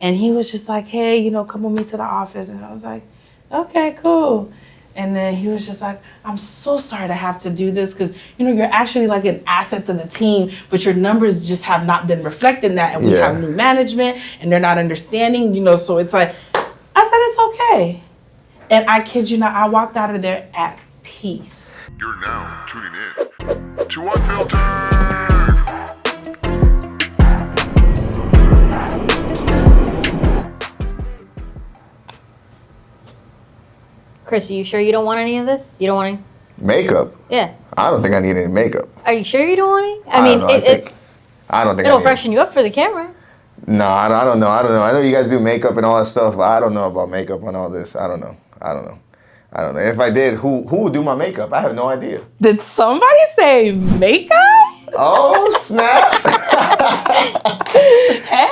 And he was just like, hey, you know, come with me to the office. And I was like, okay, cool. And then he was just like, I'm so sorry to have to do this because, you know, you're actually like an asset to the team, but your numbers just have not been reflecting that. And we have new management and they're not understanding, you know, so it's like, I said, it's okay. And I kid you not, I walked out of there at peace. You're now tuning in to Unfiltered. Chris, are you sure you don't want any of this? You don't want any? Makeup? Yeah. I don't think I need any makeup. Are you sure you don't want any? I don't think it'll freshen you up for the camera. No, I don't know. I know you guys do makeup and all that stuff, but I don't know about makeup and all this. I don't know. If I did, who would do my makeup? I have no idea. Did somebody say makeup? Oh, snap. Hey.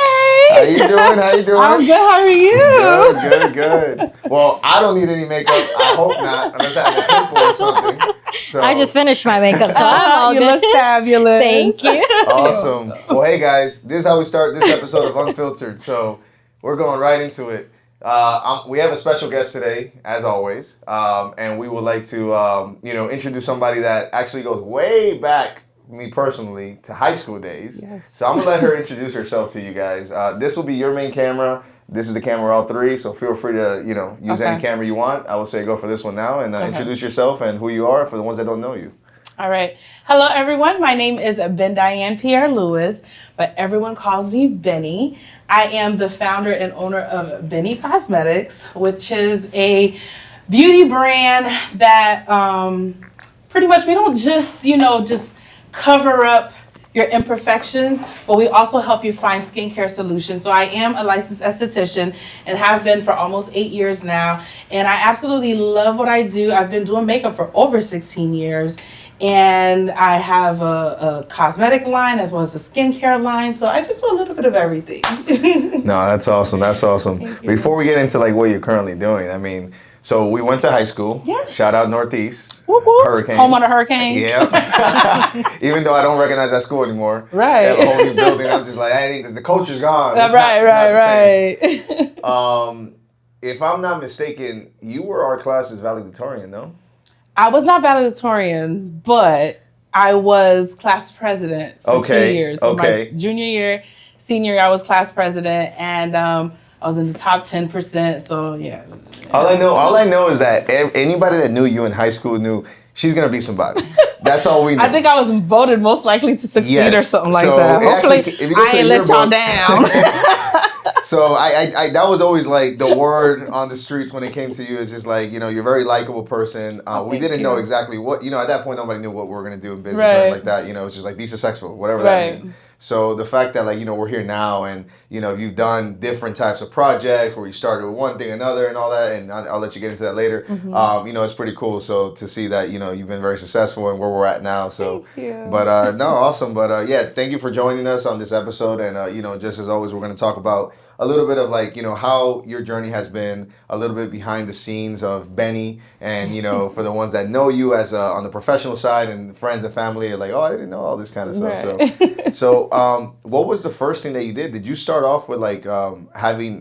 How you doing? I'm good. How are you? Good. Well, I don't need any makeup. I hope not, unless I have a pimple or something. So. I just finished my makeup, so I'm all you good. look fabulous. Thank you. Awesome. Well, hey guys, this is how we start this episode of Unfiltered. So we're going right into it. We have a special guest today, as always, and we would like to, introduce somebody that actually goes way back, me personally, to high school days. Yes. So I'm gonna let her introduce herself to you guys. This will be your main camera. This is the camera all three, so feel free to, use any camera you want. I will say go for this one now and introduce yourself and who you are for the ones that don't know you. All right. Hello, everyone. My name is Ben Diane Pierre Lewis, but everyone calls me Bennie. I am the founder and owner of Bennie Cosmetics, which is a beauty brand that pretty much we don't just cover up your imperfections, but we also help you find skincare solutions. So I am a licensed esthetician and have been for almost 8 years now. And I absolutely love what I do. I've been doing makeup for over 16 years. And I have a cosmetic line as well as a skincare line. So I just do a little bit of everything. No, that's awesome. Before we get into like what you're currently doing, so we went to high school. Yes. Shout out Northeast. Whoop, whoop. Hurricanes. Home on the Hurricanes. Yeah. Even though I don't recognize that school anymore. Right. They have a whole new building. I'm just like, the culture's gone. Right. If I'm not mistaken, you were our class's valedictorian, no? I was not valedictorian, but I was class president for 2 years. So my junior year, senior year, I was class president, and I was in the top 10%. So yeah. All I know is that anybody that knew you in high school knew she's gonna be somebody. That's all we know. I think I was voted most likely to succeed or something like that. Hopefully, I ain't let y'all down. So I that was always like the word on the streets when it came to you is just like, you're a very likable person. We didn't know exactly what, at that point nobody knew what we were going to do in business or anything like that. It's just like be successful, whatever that means. So the fact that we're here now and, you've done different types of projects where you started with one thing, another and all that, and I'll let you get into that later. Mm-hmm. It's pretty cool. So to see that, you've been very successful and where we're at now. So, thank you. But no, awesome. But thank you for joining us on this episode. And, just as always, we're going to talk about a little bit of how your journey has been, a little bit behind the scenes of Bennie, and for the ones that know you as on the professional side and friends and family are like, oh, I didn't know all this kind of stuff. Right. So what was the first thing that you did? Did you start off with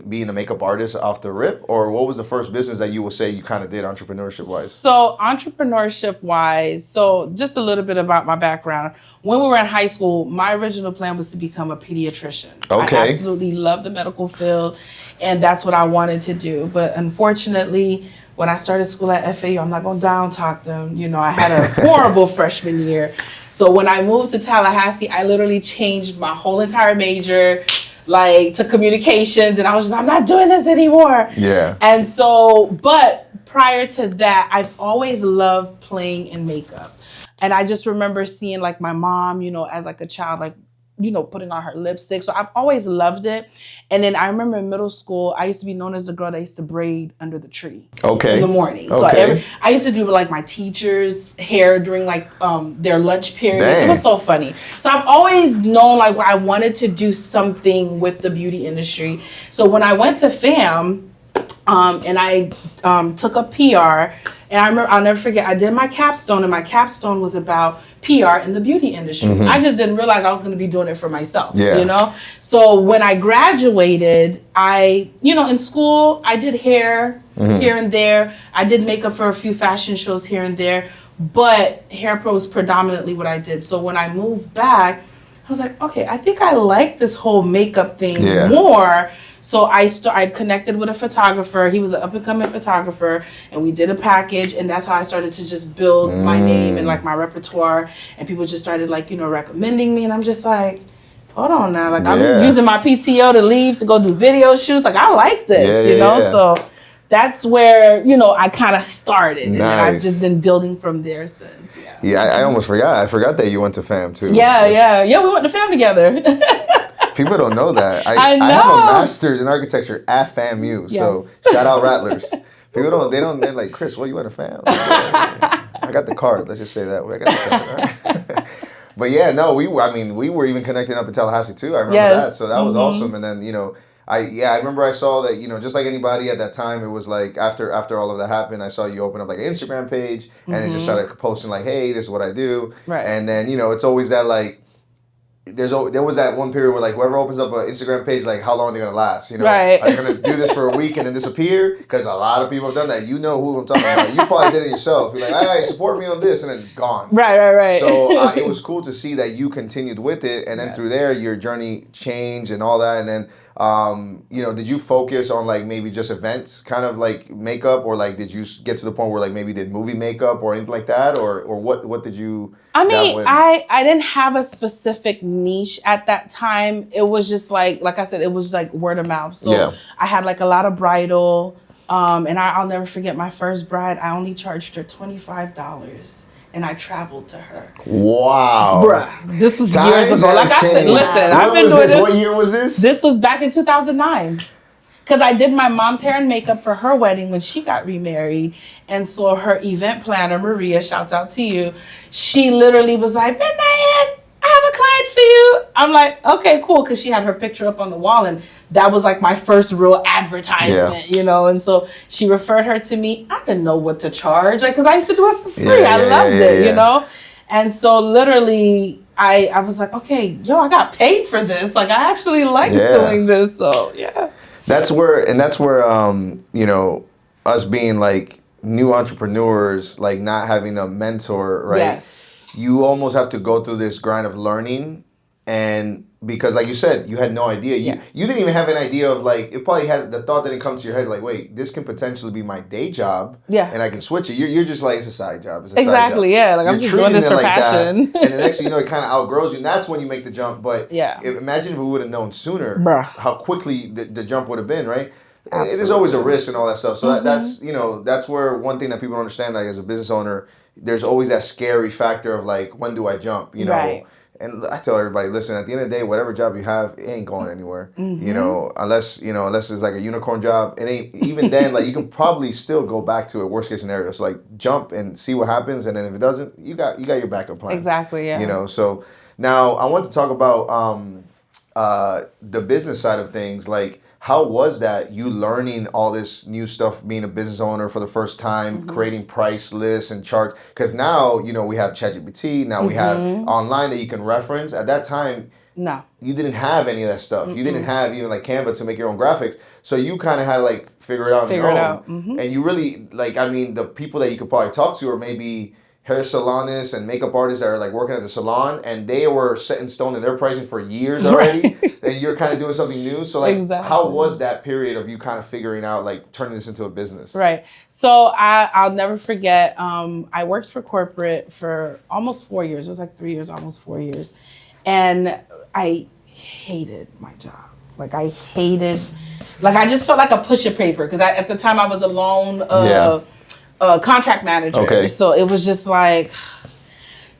being a makeup artist off the rip, or what was the first business that you will say you kind of did entrepreneurship wise? So entrepreneurship wise, just a little bit about my background. When we were in high school, my original plan was to become a pediatrician. Okay. I absolutely love the medical field, and that's what I wanted to do. But unfortunately, when I started school at FAU, I'm not going to down talk them. I had a horrible freshman year. So when I moved to Tallahassee, I literally changed my whole entire major, to communications, and I was I'm not doing this anymore. Yeah. And so, but prior to that, I've always loved playing in makeup. And I just remember seeing my mom, as a child, putting on her lipstick. So I've always loved it. And then I remember in middle school, I used to be known as the girl that used to braid under the tree. Okay. In the morning. Okay. So I used to do my teacher's hair during their lunch period. Dang. It was so funny. So I've always known I wanted to do something with the beauty industry. So when I went to FAM, and I took up PR, And I remember, I'll never forget, I did my capstone, and my capstone was about PR in the beauty industry. I just didn't realize I was going to be doing it for myself, you know? So when I graduated, in school, I did hair here and there. I did makeup for a few fashion shows here and there, but hair pro was predominantly what I did. So when I moved back, I was like, okay, I think I like this whole makeup thing more. So I connected with a photographer. He was an up-and-coming photographer, and we did a package, and that's how I started to just build my name and like my repertoire, and people just started like, recommending me, and I'm just like, hold on now, like I'm using my PTO to leave to go do video shoots. Like, I like this, you know? So that's where, I kind of started. And then I've just been building from there since. I almost forgot. I forgot that you went to FAM too. Yeah, we went to FAM together. People don't know that. I know. I have a master's in architecture at FAMU. So shout out Rattlers. People they're like, Chris, you went to FAM? I got the card. Let's just say that way. I got the card. But yeah, no, we were even connecting up in Tallahassee too. I remember that. So that was awesome. And then, I remember I saw that, just like anybody at that time, it was like after all of that happened, I saw you open up like an Instagram page and then just started posting like, hey, this is what I do. Right. And then, it's always that like, there was that one period where like whoever opens up an Instagram page, like how long are they gonna last? Right. Are you gonna do this for a week and then disappear? Because a lot of people have done that. You know who I'm talking about. You probably did it yourself. You're like, all right, support me on this, and then gone. Right. So it was cool to see that you continued with it, and then through there your journey changed and all that, and then. Did you focus on like maybe just events kind of like makeup, or like did you get to the point where like maybe did movie makeup or anything like that, or what did you? I mean, I didn't have a specific niche at that time. It was just like I said, it was like word of mouth. So I had like a lot of bridal, and I'll never forget my first bride. I only charged her $25. And I traveled to her. Wow. Bruh, this was years ago. Like I said, listen, I've been doing this. What year was this? This was back in 2009. Because I did my mom's hair and makeup for her wedding when she got remarried. And so her event planner, Maria, shouts out to you, she literally was like, Ben Diane, I have a client for you. I'm like, okay, cool. Because she had her picture up on the wall. And that was like my first real advertisement, And so she referred her to me. I didn't know what to charge. Like, because I used to do it for free. I loved it, And so literally I was like, okay, I got paid for this. Like, I actually like doing this. So, That's where us being like new entrepreneurs, like not having a mentor, right? Yes. You almost have to go through this grind of learning, and because like you said, you had no idea. You didn't even have an idea of like, it probably has the thought didn't come to your head like, wait, this can potentially be my day job. And I can switch it. You're just like, it's a side job. It's a side job. Like I'm just doing this for passion. And the next thing you know, it kind of outgrows you, and that's when you make the jump. But imagine if we would have known sooner how quickly the jump would have been, right? Absolutely. It is always a risk and all that stuff. So that's where one thing that people don't understand, like as a business owner, there's always that scary factor of like, when do I jump? Right. And I tell everybody, listen, at the end of the day, whatever job you have, it ain't going anywhere. Unless it's like a unicorn job, it ain't. Even then, like you can probably still go back to a worst case scenario. So like jump and see what happens, and then if it doesn't, you got your backup plan. Exactly. Yeah. So now I want to talk about the business side of things, like. How was that, you learning all this new stuff, being a business owner for the first time, creating price lists and charts? Because now, we have ChatGPT, now we have online that you can reference. At that time, you didn't have any of that stuff. You didn't have even like Canva to make your own graphics. So you kind of had to like figure it out on your own. And you really, the people that you could probably talk to are maybe hair salonists and makeup artists that are like working at the salon, and they were set in stone in their pricing for years already, and you're kind of doing something new. So like, how was that period of you kind of figuring out like turning this into a business? Right. So I'll never forget. I worked for corporate for almost 4 years. It was like 3 years, almost 4 years, and I hated my job. Like I just felt like a pusher paper because at the time I was a loan. Contract manager. Okay. So it was just like,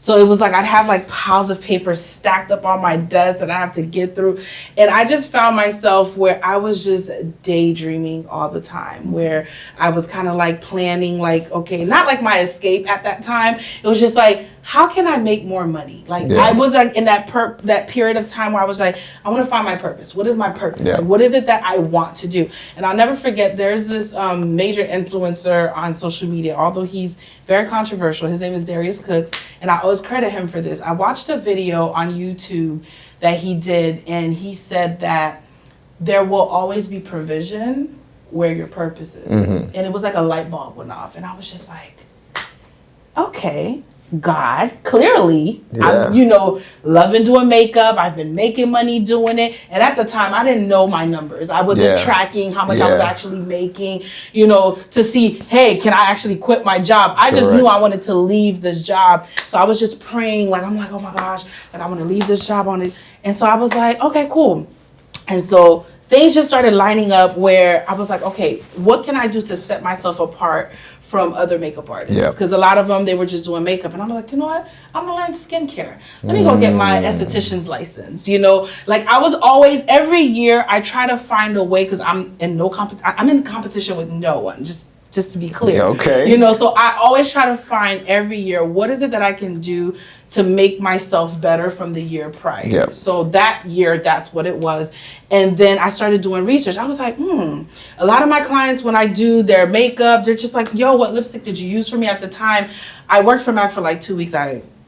I'd have like piles of papers stacked up on my desk that I have to get through. And I just found myself where I was just daydreaming all the time, where I was kind of like planning like, okay, not like my escape at that time. It was just like, how can I make more money? Like Yeah. I was like in that period of time where I was like, I want to find my purpose. What is my purpose? Yeah. Like, what is it that I want to do? And I'll never forget, there's this major influencer on social media, although he's very controversial. His name is Darius Cooks, and I always credit him for this. I watched a video on YouTube that he did, and he said that there will always be provision where your purpose is. And it was like a light bulb went off, and I was just like, okay, God, clearly, Yeah. I'm, loving doing makeup. I've been making money doing it. And at the time, I didn't know my numbers. I wasn't tracking how much I was actually making, to see, hey, can I actually quit my job? I just knew I wanted to leave this job. So I was just praying, I'm like, oh my gosh, I want to leave this job on it. And so I was like, okay, cool. And so things just started lining up where I was like, okay, what can I do to set myself apart from other makeup artists? Because a lot of them, they were just doing makeup. And I'm like, you know what? I'm going to learn skincare. Let me go get my esthetician's license. Like I was always, every year, I try to find a way, because I'm in I'm in competition with no one, just to be clear. Yeah, okay. So I always try to find every year, what is it that I can do to make myself better from the year prior? Yep. So that year, that's what it was. And then I started doing research. I was like, a lot of my clients, when I do their makeup, they're just like, yo, what lipstick did you use for me? At the time, I worked for MAC for like 2 weeks.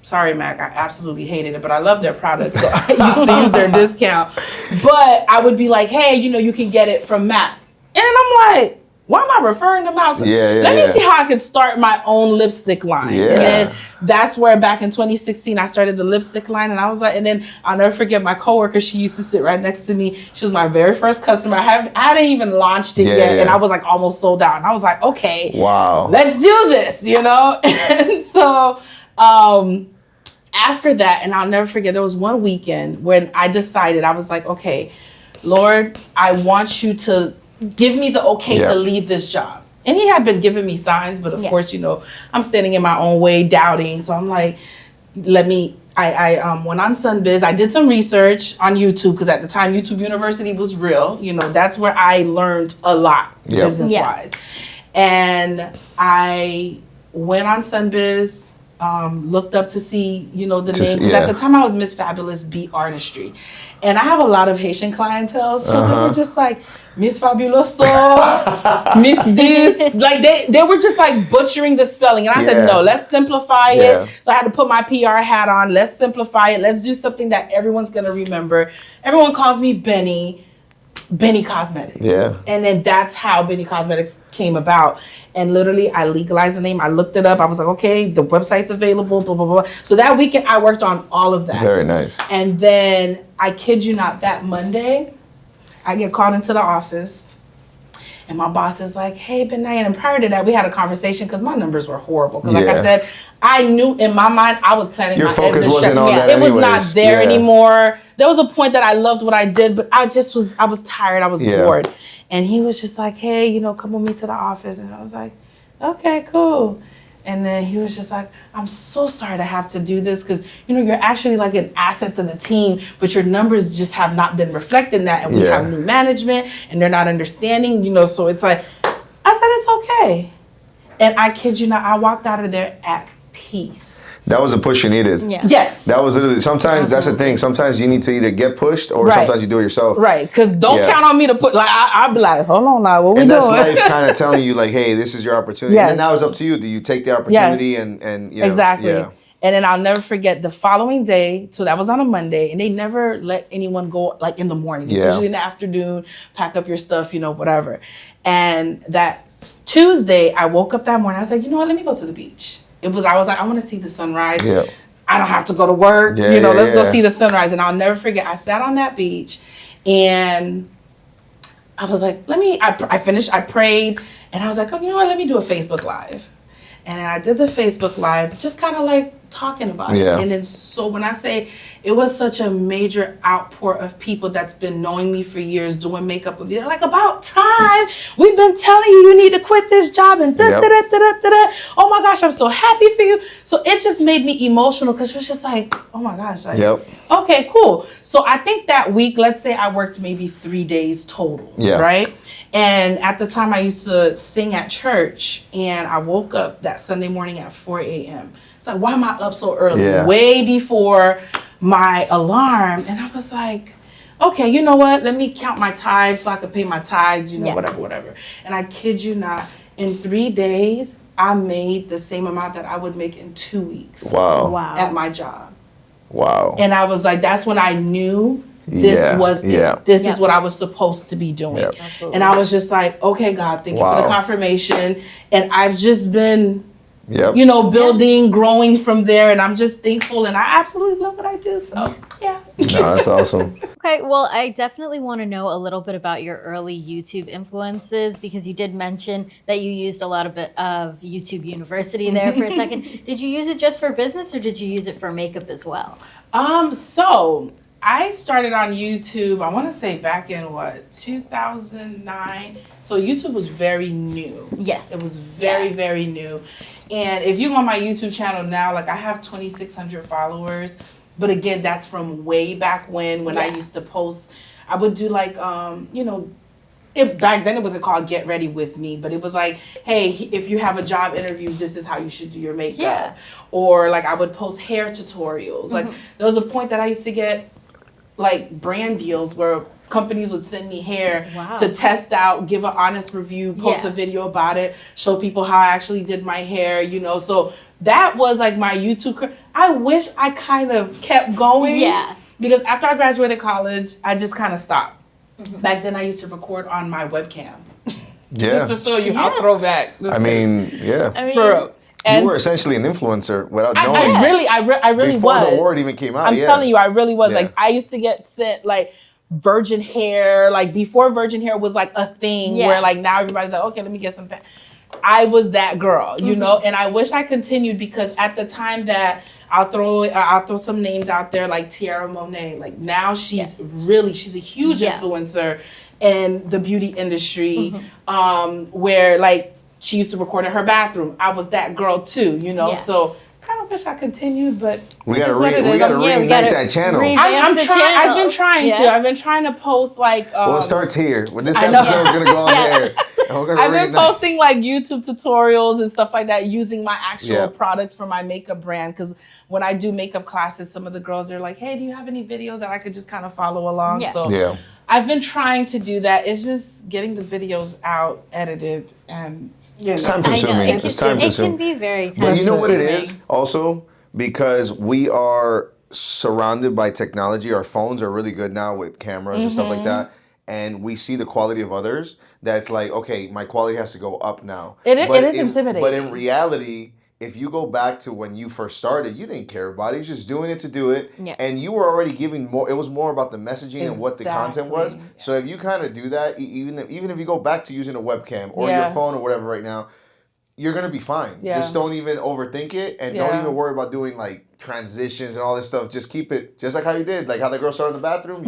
Sorry, MAC, I absolutely hated it, but I love their products, so I used to use their discount. But I would be like, hey, you can get it from MAC. And I'm like, why am I referring them out to? Let me see how I could start my own lipstick line. Yeah. And then that's where back in 2016, I started the lipstick line. And I was like, and then I'll never forget my coworker, she used to sit right next to me. She was my very first customer. I hadn't even launched it yet. And I was like almost sold out. And I was like, okay, wow, let's do this, And so after that, and I'll never forget, there was one weekend when I decided, I was like, okay, Lord, I want you to give me the okay to leave this job. And he had been giving me signs, but of course, I'm standing in my own way, doubting. So I'm like, I went on Sunbiz. I did some research on YouTube, because at the time, YouTube University was real. That's where I learned a lot business-wise. And I went on Sunbiz, looked up to see, the name. Because at the time, I was Miss Fabulous Beat Artistry. And I have a lot of Haitian clientele, so they were just like, Miss Fabuloso, Miss this. Like they were just like butchering the spelling. And I said, no, let's simplify it. So I had to put my PR hat on. Let's simplify it. Let's do something that everyone's going to remember. Everyone calls me Bennie Cosmetics. Yeah. And then that's how Bennie Cosmetics came about. And literally, I legalized the name. I looked it up. I was like, okay, the website's available, blah, blah, blah. So that weekend, I worked on all of that. Very nice. And then, I kid you not, that Monday, I get called into the office. And my boss is like, hey, Bennie. And prior to that, we had a conversation, because my numbers were horrible. Because like I said, I knew in my mind, I was planning my exit strategy. It was not there anymore. There was a point that I loved what I did, but I was tired. I was bored. And he was just like, hey, come with me to the office. And I was like, okay, cool. And then he was just like, I'm so sorry to have to do this, because, you're actually like an asset to the team, but your numbers just have not been reflecting that. And we have new management, and they're not understanding, so it's like, I said, it's okay. And I kid you not, I walked out of there at peace. That was a push you needed. Yeah. Yes. That was literally, sometimes that's the thing. Sometimes you need to either get pushed, or sometimes you do it yourself. Right. Because don't count on me to put, like, I'll be like, hold on now, what we doing? And that's life kind of telling you, like, hey, this is your opportunity. And then now it's up to you. Do you take the opportunity and Exactly. Yeah. And then I'll never forget the following day, so that was on a Monday, and they never let anyone go like in the morning. It's usually in the afternoon, pack up your stuff, whatever. And that Tuesday, I woke up that morning, I was like, you know what, let me go to the beach. I was like, I want to see the sunrise. Yeah. I don't have to go to work. Let's go see the sunrise. And I'll never forget, I sat on that beach, and I was like, I finished, I prayed, and I was like, oh, you know what, let me do a Facebook Live. And I did the Facebook Live, just kind of like talking about it. And then, so when I say it was such a major outpour of people that's been knowing me for years, doing makeup with me, they're like, about time. We've been telling you need to quit this job, and oh my gosh, I'm so happy for you. So it just made me emotional, because it was just like, oh my gosh. Like, okay, cool. So I think that week, let's say I worked maybe 3 days total, right? And at the time, I used to sing at church, and I woke up that Sunday morning at 4 a.m. It's like, why am I up so early? Yeah. Way before my alarm. And I was like, okay, you know what? Let me count my tithes so I could pay my tithes, you know, whatever. And I kid you not, in 3 days, I made the same amount that I would make in 2 weeks. Wow. At my job. Wow. And I was like, that's when I knew this was it. This is what I was supposed to be doing. Yep. And I was just like, okay, God, thank you for the confirmation. And I've just been, you know, building, growing from there. And I'm just thankful. And I absolutely love what I do. So, yeah. No, that's awesome. Okay, well, I definitely want to know a little bit about your early YouTube influences, because you did mention that you used a lot of YouTube University there for a second. Did you use it just for business, or did you use it for makeup as well? So I started on YouTube, I want to say back in 2009. So YouTube was very new. Yes. It was very, very new. And if you go on my YouTube channel now, like I have 2,600 followers. But again, that's from way back when I used to post. I would do like, you know, back then it wasn't called Get Ready With Me, but it was like, hey, if you have a job interview, this is how you should do your makeup. Yeah. Or like I would post hair tutorials. Like there was a point that I used to get like brand deals where companies would send me hair to test out, give an honest review, post a video about it, show people how I actually did my hair, you know. So that was like my YouTube career. I wish I kind of kept going. Yeah. Because after I graduated college, I just kind of stopped. Back then I used to record on my webcam. Just to show you how throwback. I mean, For real. And you were essentially an influencer without knowing. I really before was. the word even came out. I'm telling you, I really was. Like I used to get sent like virgin hair, like before virgin hair was like a thing where like now everybody's like, okay, let me get some. I was that girl, you know, and I wish I continued, because at the time that I'll throw some names out there like Tiara Monet. Like now she's a huge influencer in the beauty industry, where like she used to record in her bathroom. I was that girl too, you know. So kind of wish I continued, but we gotta reignite that channel. I've been trying to. I've been trying to post like. Well, it starts here. With this episode, we're gonna go on there. I've been posting like YouTube tutorials and stuff like that, using my actual products for my makeup brand. Because when I do makeup classes, some of the girls are like, "Hey, do you have any videos that I could just kind of follow along?" So I've been trying to do that. It's just getting the videos out, edited, and. It's time consuming. It's time consuming. It can be very time consuming. But you know what it consuming. is also? Because we are surrounded by technology. Our phones are really good now with cameras and stuff like that. And we see the quality of others. That's like, okay, my quality has to go up now. It is intimidating. But in reality, if you go back to when you first started, you didn't care about it. You're just doing it to do it. Yeah. And you were already giving more. It was more about the messaging and what the content was. Yeah. So if you kind of do that, even if you go back to using a webcam or your phone or whatever right now, you're going to be fine. Yeah. Just don't even overthink it, and don't even worry about doing like transitions and all this stuff. Just keep it just like how you did, like how the girl started in the bathroom.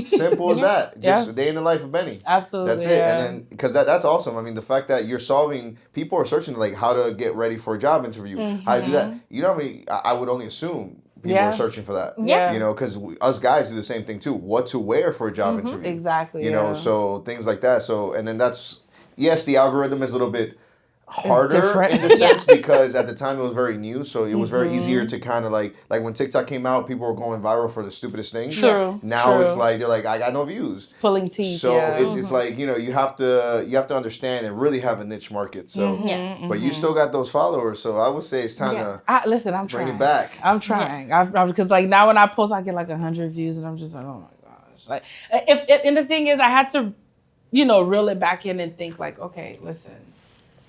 Simple as that. Just a day in the life of Bennie. Absolutely. That's it. And then, because that's awesome. I mean, the fact that you're solving, people are searching like how to get ready for a job interview, how to do that. You know what I mean? I would only assume people are searching for that. Yeah. You know, because us guys do the same thing too. What to wear for a job interview. Exactly. You know, so things like that. So, and then that's, yes, the algorithm is a little bit harder in the sense because at the time it was very new, so it was very easier to kind of like when TikTok came out, people were going viral for the stupidest things. True. Now it's like they're like, I got no views. It's pulling teeth. So it's like, you know, you have to understand and really have a niche market. So but you still got those followers, so I would say it's time to listen, I'm trying. Bring it back. I'm trying. Because like now when I post, I get like 100 views, and I'm just like, oh my gosh. Like and the thing is, I had to, you know, reel it back in and think like, okay, listen.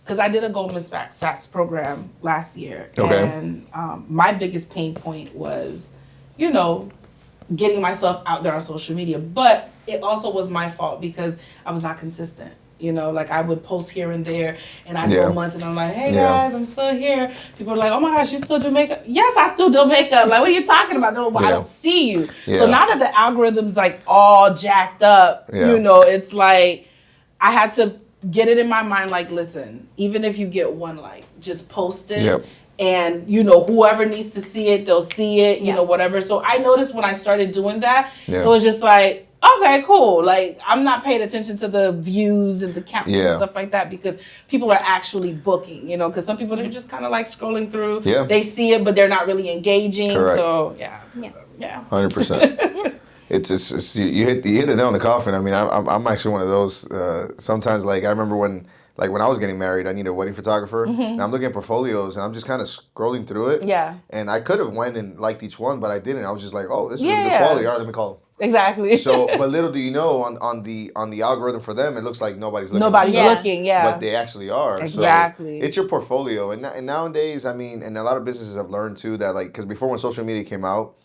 Because I did a Goldman Sachs program last year. Okay. And my biggest pain point was, you know, getting myself out there on social media. But it also was my fault because I was not consistent. You know, like I would post here and there, and I'd go months and I'm like, hey guys, I'm still here. People are like, oh my gosh, you still do makeup? Yes, I still do makeup. Like, what are you talking about? No, I don't see you. So now that the algorithm's like all jacked up, you know, it's like I had to get it in my mind, like, listen, even if you get one like, just post it. And, you know, whoever needs to see it, they'll see it, you know, whatever. So I noticed when I started doing that, it was just like, okay, cool. Like, I'm not paying attention to the views and the counts and stuff like that because people are actually booking, you know, because some people, they're just kind of like scrolling through. Yeah. They see it, but they're not really engaging. Correct. So, Yeah. 100%. It's you hit the nail on the coffin. I mean, I'm actually one of those. Sometimes, like, I remember when I was getting married, I needed a wedding photographer, and I'm looking at portfolios, and I'm just kind of scrolling through it. Yeah. And I could have went and liked each one, but I didn't. I was just like, oh, this is really good quality. All right, let me call them. Exactly. So, but little do you know, on the algorithm for them, it looks like nobody's looking. Nobody's looking, But they actually are. Exactly. So it's your portfolio, and nowadays, I mean, and a lot of businesses have learned too that, like, because before when social media came out,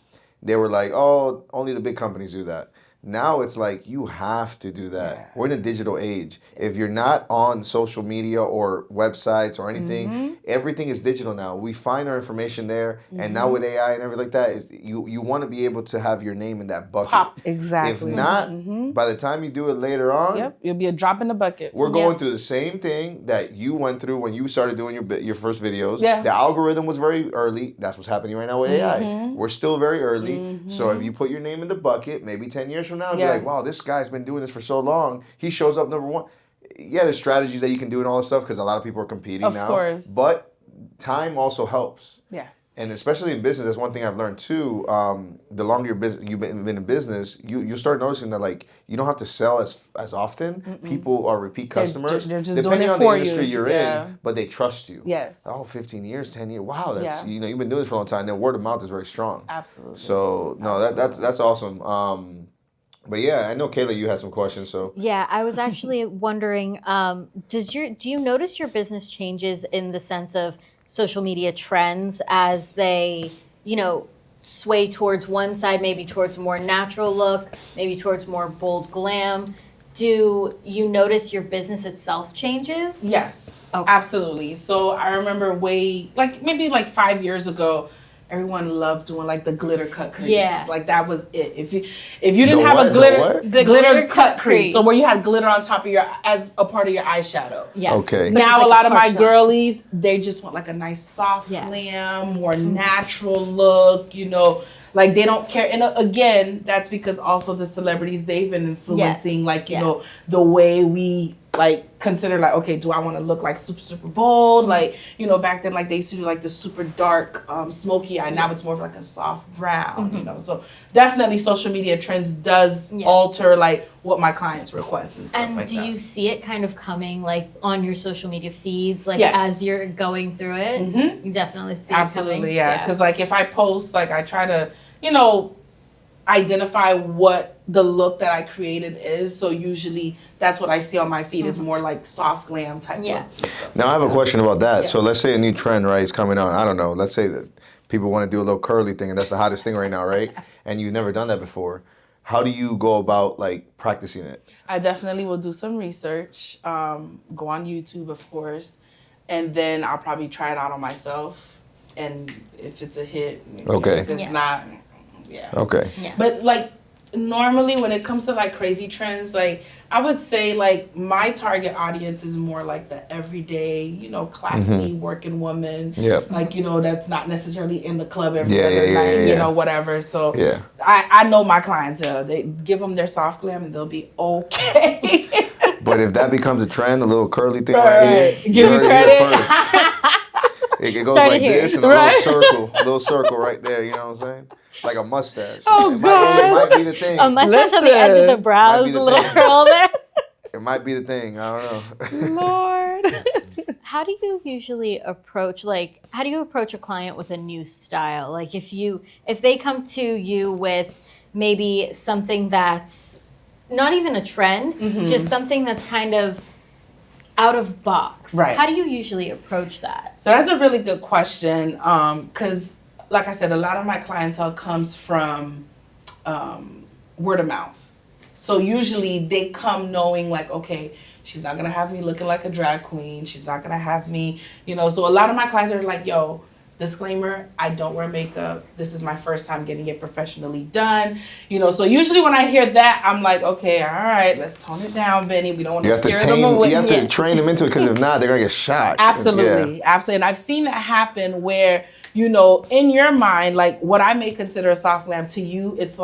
they were like, oh, only the big companies do that. Now it's like you have to do that. Yeah. We're in a digital age. If you're not on social media or websites or anything, everything is digital now. We find our information there, and now with AI and everything like that, you want to be able to have your name in that bucket. Pop. Exactly. If not, by the time you do it later on, you'll be a drop in the bucket. We're going through the same thing that you went through when you started doing your first videos. Yeah. The algorithm was very early. That's what's happening right now with AI. We're still very early. So if you put your name in the bucket, maybe 10 years from now, be like, wow, this guy's been doing this for so long. He shows up number one. Yeah, there's strategies that you can do and all this stuff because a lot of people are competing now. Of course. But time also helps. Yes. And especially in business, that's one thing I've learned too. The longer you've been in business, you start noticing that, like, you don't have to sell as often. People are repeat customers. They're just depending doing it on for the industry you. you're in, but they trust you. Yes. Oh, 15 years, 10 years. Wow, that's you've been doing this for a long time. Then word of mouth is very strong. Absolutely. So no, that's awesome. But yeah, I know Kayla, you had some questions. So yeah, I was actually wondering, do you notice your business changes in the sense of social media trends as they, sway towards one side, maybe towards a more natural look, maybe towards more bold glam? Do you notice your business itself changes? Yes, absolutely. So I remember maybe 5 years ago, everyone loved doing like the glitter cut crease. Yeah. Like that was it. If you didn't have the glitter cut crease. So where you had glitter on top of as a part of your eyeshadow. Yeah. Okay. Now a lot of my girlies, they just want like a nice soft glam, more natural look, like they don't care. And again, that's because also the celebrities, they've been influencing the way we consider okay, do I want to look like super, super bold? Like, back then, they used to do like the super dark, smoky eye. Now it's more of like a soft brown, So definitely social media trends does alter what my clients request and stuff and like that. And do you see it kind of coming on your social media feeds, as you're going through it? You definitely see it coming. Yeah. Because if I post, I try to, identify what the look that I created is. So usually that's what I see on my feed is more like soft glam type looks and stuff. Now I have a question about that. Yes. So let's say a new trend, right, is coming on. I don't know. Let's say that people want to do a little curly thing and that's the hottest thing right now, right? And you've never done that before. How do you go about practicing it? I definitely will do some research, go on YouTube, of course, and then I'll probably try it out on myself. And if it's a hit, if it's not, Okay. Yeah. But normally when it comes to crazy trends, I would say my target audience is more the everyday, classy working woman. Yeah. That's not necessarily in the club every other night, whatever. So I know my clientele. They give them their soft glam and they'll be okay. But if that becomes a trend, a little curly thing right here, give me credit. It goes like this and a little circle right there, you know what I'm saying? Like a mustache. Oh, it might be the thing. A mustache on the edge of the brows, a little curl there. It might be the thing. I don't know. Lord. How do you usually approach a client with a new style? If they come to you with maybe something that's not even a trend, just something that's kind of out of box. Right. How do you usually approach that? So that's a really good question. Because like I said, a lot of my clientele comes from word of mouth. So usually they come knowing okay, she's not going to have me looking like a drag queen. She's not going to have me, So a lot of my clients are yo, disclaimer, I don't wear makeup. This is my first time getting it professionally done. So usually when I hear that, I'm okay, all right, let's tone it down, Benny. We don't want to scare them away. You have to train them into it because if not, they're going to get shot. Absolutely. Absolutely. And I've seen that happen where, in your mind, what I may consider a soft glam to you, it's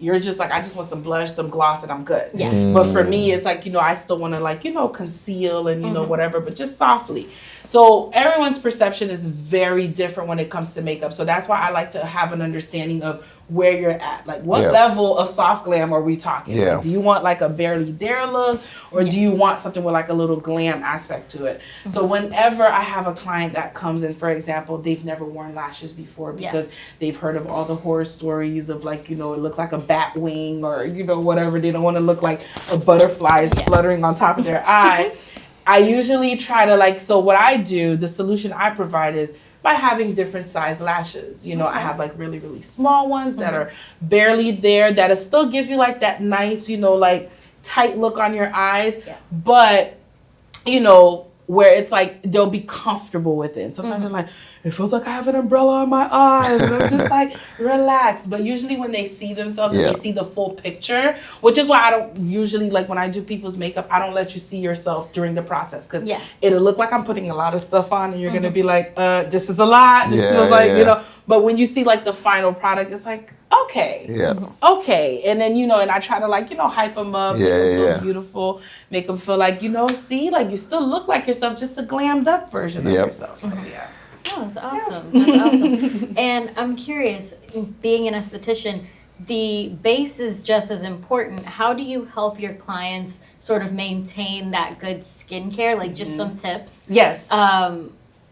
you're just like, I just want some blush, some gloss, and I'm good. Yeah. But for me, it's like, I still want to like, conceal and, whatever, but just softly. So everyone's perception is very different when it comes to makeup. So that's why I like to have an understanding of where you're at. Like, what level of soft glam are we talking? Yeah. Like, do you want like a barely there look, or do you want something with like a little glam aspect to it? So whenever I have a client that comes in, for example, they've never worn lashes before because they've heard of all the horror stories of like, it looks like a bat wing or, whatever. They don't want to look like a butterfly fluttering on top of their eye. I usually try to like, so what I do, the solution I provide is by having different size lashes. I have like really, really small ones that are barely there, that'll still give you like that nice, like tight look on your eyes, but, where it's like they'll be comfortable with it. And sometimes they're like, it feels like I have an umbrella on my eyes. And I'm just like, relax. But usually when they see themselves and they see the full picture, which is why I don't usually, like when I do people's makeup, I don't let you see yourself during the process. Because it'll look like I'm putting a lot of stuff on and you're going to be like, this is a lot. This feels like, but when you see like the final product, it's like, okay. Okay. And then, and I try to like, hype them up, make them feel beautiful, make them feel like, see, like you still look like yourself, just a glammed up version of yourself. So, Oh, that's awesome. That's awesome. And I'm curious, being an esthetician, the base is just as important. How do you help your clients sort of maintain that good skincare? Like just some tips. Yes.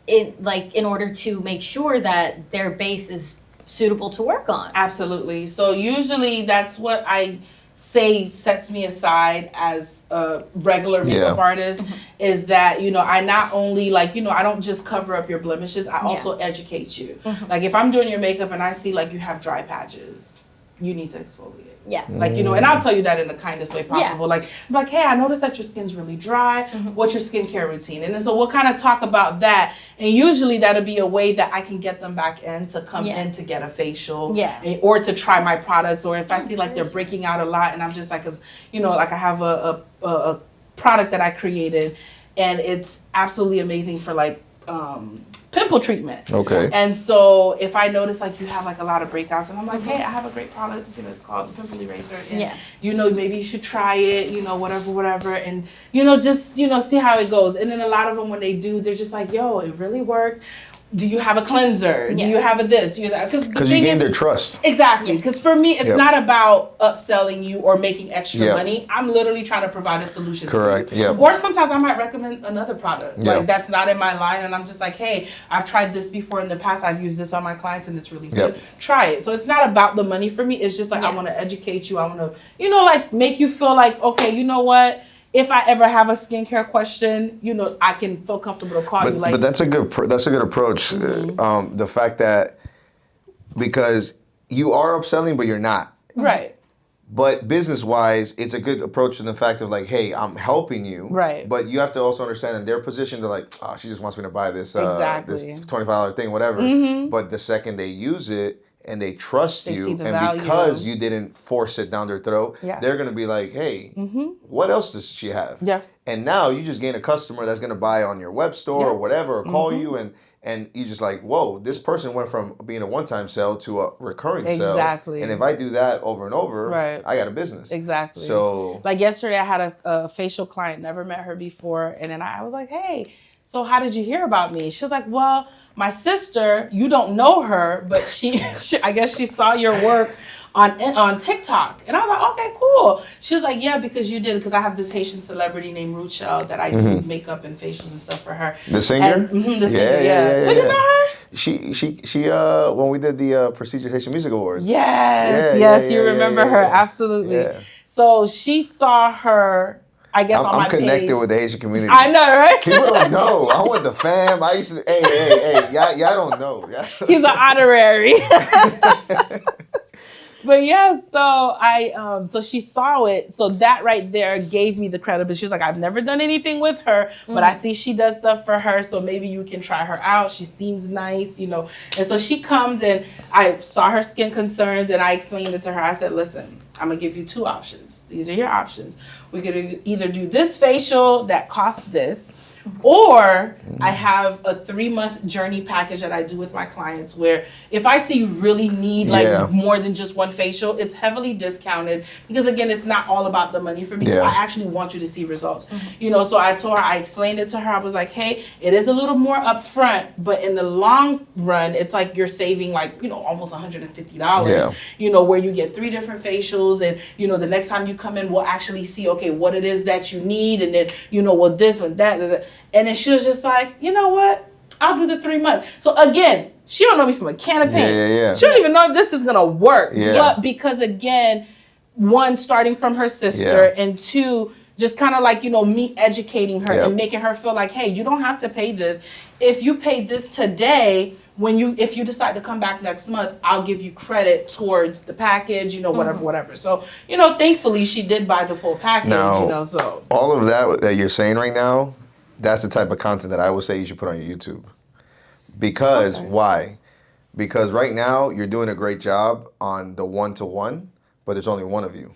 In order to make sure that their base is suitable to work on. Absolutely. So usually that's what I say sets me aside as a regular makeup artist is that, I not only like, I don't just cover up your blemishes, I also educate you. Like if I'm doing your makeup and I see like you have dry patches, you need to exfoliate. Yeah. Like, and I'll tell you that in the kindest way possible. Like, hey, I noticed that your skin's really dry. What's your skincare routine? And then so we'll kind of talk about that. And usually that'll be a way that I can get them back in to come in to get a facial or to try my products. Or if I see like they're breaking out a lot and I'm just like, cause like I have a product that I created and it's absolutely amazing for like, pimple treatment. Okay. And so if I notice like you have like a lot of breakouts and I'm like, hey, I have a great product, it's called the Pimple Eraser. And maybe you should try it, whatever. And, just, see how it goes. And then a lot of them, when they do, they're just like, yo, it really worked. Do you have a cleanser? Do you have a this? Do you that? Because you gain their trust. Exactly. Because for me, it's not about upselling you or making extra money. I'm literally trying to provide a solution. Correct. Yeah. Or sometimes I might recommend another product like that's not in my line, and I'm just like, hey, I've tried this before in the past. I've used this on my clients, and it's really good. Try it. So it's not about the money for me. It's just like I want to educate you. I want to, like make you feel like, okay, you know what? If I ever have a skincare question, I can feel comfortable to call you. Like, but that's a good approach. The fact that because you are upselling, but you're not. Right. But business-wise, it's a good approach in the fact of like, hey, I'm helping you. Right. But you have to also understand in their position, they're like, oh, she just wants me to buy this this $25 thing, whatever. But the second they use it, and they trust you, and because you didn't force it down their throat, they're going to be like, hey, what else does she have? Yeah. And now you just gain a customer that's going to buy on your web store or whatever, or call you, and you just like, whoa, this person went from being a one-time sell to a recurring sell. Exactly. And if I do that over and over, I got a business. Exactly. So, like yesterday, I had a facial client, never met her before, and then I was like, hey, so how did you hear about me? She was like, well, my sister, you don't know her, but she I guess she saw your work on TikTok. And I was like, okay, cool. She was like, yeah, because you did, because I have this Haitian celebrity named Ruchel that I do makeup and facials and stuff for her. The singer? The singer, yeah. So you know her? She when we did the prestigious Haitian Music Awards. Yes, you remember her, absolutely. Yeah. So she saw her, I guess, on my page. I'm connected with the Haitian community. I know, right? People don't know. I went to fam. I used to, hey, y'all don't know. He's an honorary. But yeah, so so she saw it. So that right there gave me the credibility. She was like, I've never done anything with her, but I see she does stuff for her. So maybe you can try her out. She seems nice, And so she comes and I saw her skin concerns and I explained it to her. I said, listen, I'm going to give you two options. These are your options. We could either do this facial that costs this, Or I have a 3-month journey package that I do with my clients where if I see you really need like more than just one facial, it's heavily discounted because again, it's not all about the money for me. I actually want you to see results. You know, so I told her, I explained it to her. I was like, hey, it is a little more upfront, but in the long run, it's like you're saving like, you know, almost $150, you know, where you get 3 different facials and, you know, the next time you come in, we'll actually see, okay, what it is that you need. And then, you know, well, this one, that. And then she was just like, you know what? I'll do the 3 months. So again, she don't know me from a can of paint. She don't even know if this is gonna work. But because again, one, starting from her sister, and 2, just kind of like, you know, me educating her and making her feel like, hey, you don't have to pay this. If you pay this today, if you decide to come back next month, I'll give you credit towards the package, you know, whatever. So, you know, thankfully she did buy the full package, now, you know, so. All of that you're saying right now, that's the type of content that I would say you should put on your YouTube. Because, why? Because right now, you're doing a great job on the one-to-one, but there's only one of you.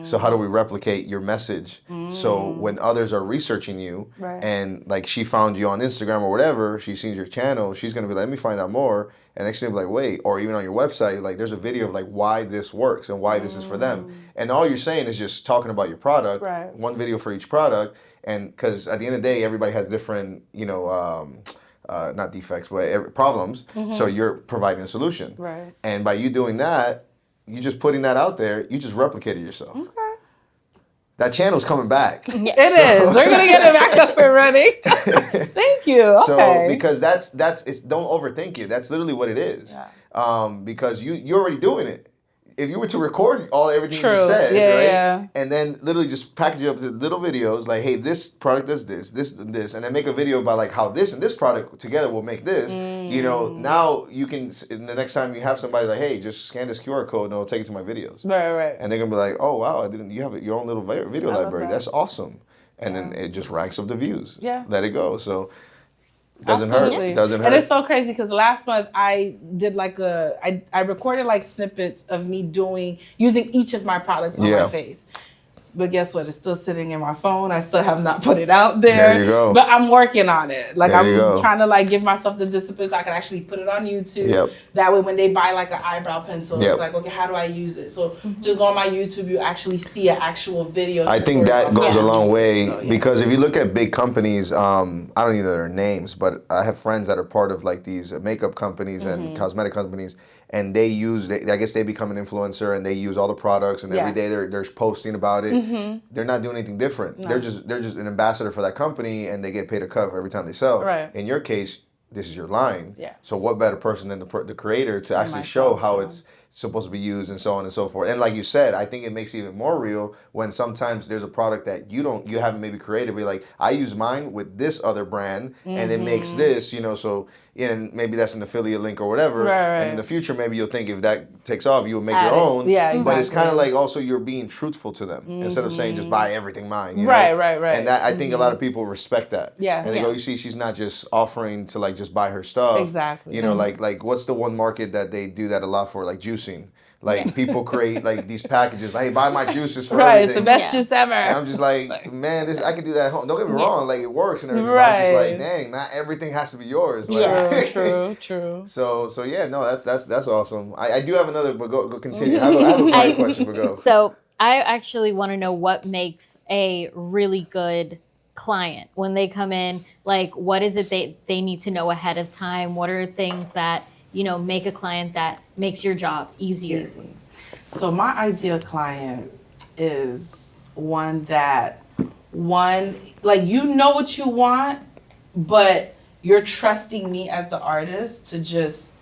So how do we replicate your message? So when others are researching you, and like she found you on Instagram or whatever, she sees your channel, she's gonna be like, let me find out more. And next thing, be like, wait, or even on your website, like there's a video of like why this works and why this is for them. And all you're saying is just talking about your product, one video for each product. And because at the end of the day, everybody has different, you know, not defects, but problems. So you're providing a solution. And by you doing that, you just putting that out there, you just replicated yourself. That channel's coming back. It is. We're gonna get it back up and running. Thank you. Okay. So because it's don't overthink it. That's literally what it is. Because you're already doing it. If you were to record everything you just said, right? And then literally just package it up into little videos, like, hey, this product does this, and this, and then make a video about like how this and this product together will make this. You know, now you can. The next time you have somebody like, hey, just scan this QR code and it'll take it to my videos. Right. And they're gonna be like, oh wow, you have your own little video library. That's awesome. And then it just ranks up the views. Let it go. So. Doesn't hurt. Doesn't hurt. And it's so crazy because last month I did like I recorded like snippets of me using each of my products on my face. But guess what? It's still sitting in my phone. I still have not put it out there. There you go. But I'm working on it. Like I'm trying to like give myself the discipline so I can actually put it on YouTube. That way when they buy like an eyebrow pencil, it's like, okay, how do I use it? So just go on my YouTube, you actually see an actual video. I think that goes a long way because if you look at big companies, I don't even know their names, but I have friends that are part of like these makeup companies and cosmetic companies. And I guess they become an influencer and they use all the products and every day they're posting about it. They're not doing anything different. No. They're just an ambassador for that company and they get paid a cut for every time they sell. In your case, this is your line. So what better person than the creator to actually show how it's supposed to be used and so on and so forth. And like you said, I think it makes it even more real when sometimes there's a product that you haven't maybe created. But like, I use mine with this other brand and it makes this, you know, so and maybe that's an affiliate link or whatever. And in the future, maybe you'll think if that takes off, you'll make your own. But it's kind of like also you're being truthful to them instead of saying just buy everything mine. You know? And that I think a lot of people respect that. And they go, you see, she's not just offering to like just buy her stuff. You know, like what's the one market that they do that a lot for, like juicing. Like people create like these packages, like, hey, buy my juices for everything. It's the best juice ever. And I'm just like, man, I can do that at home. Don't get me wrong, like it works and everything. But I'm just like, dang, not everything has to be yours. Like, true. So yeah, no, that's awesome. I do have another, but go continue. I have a great question, but go. So I actually want to know what makes a really good client when they come in. Like, what is it they need to know ahead of time? What are things that make a client that makes your job easier? So my ideal client is one that like you know what you want, but you're trusting me as the artist to just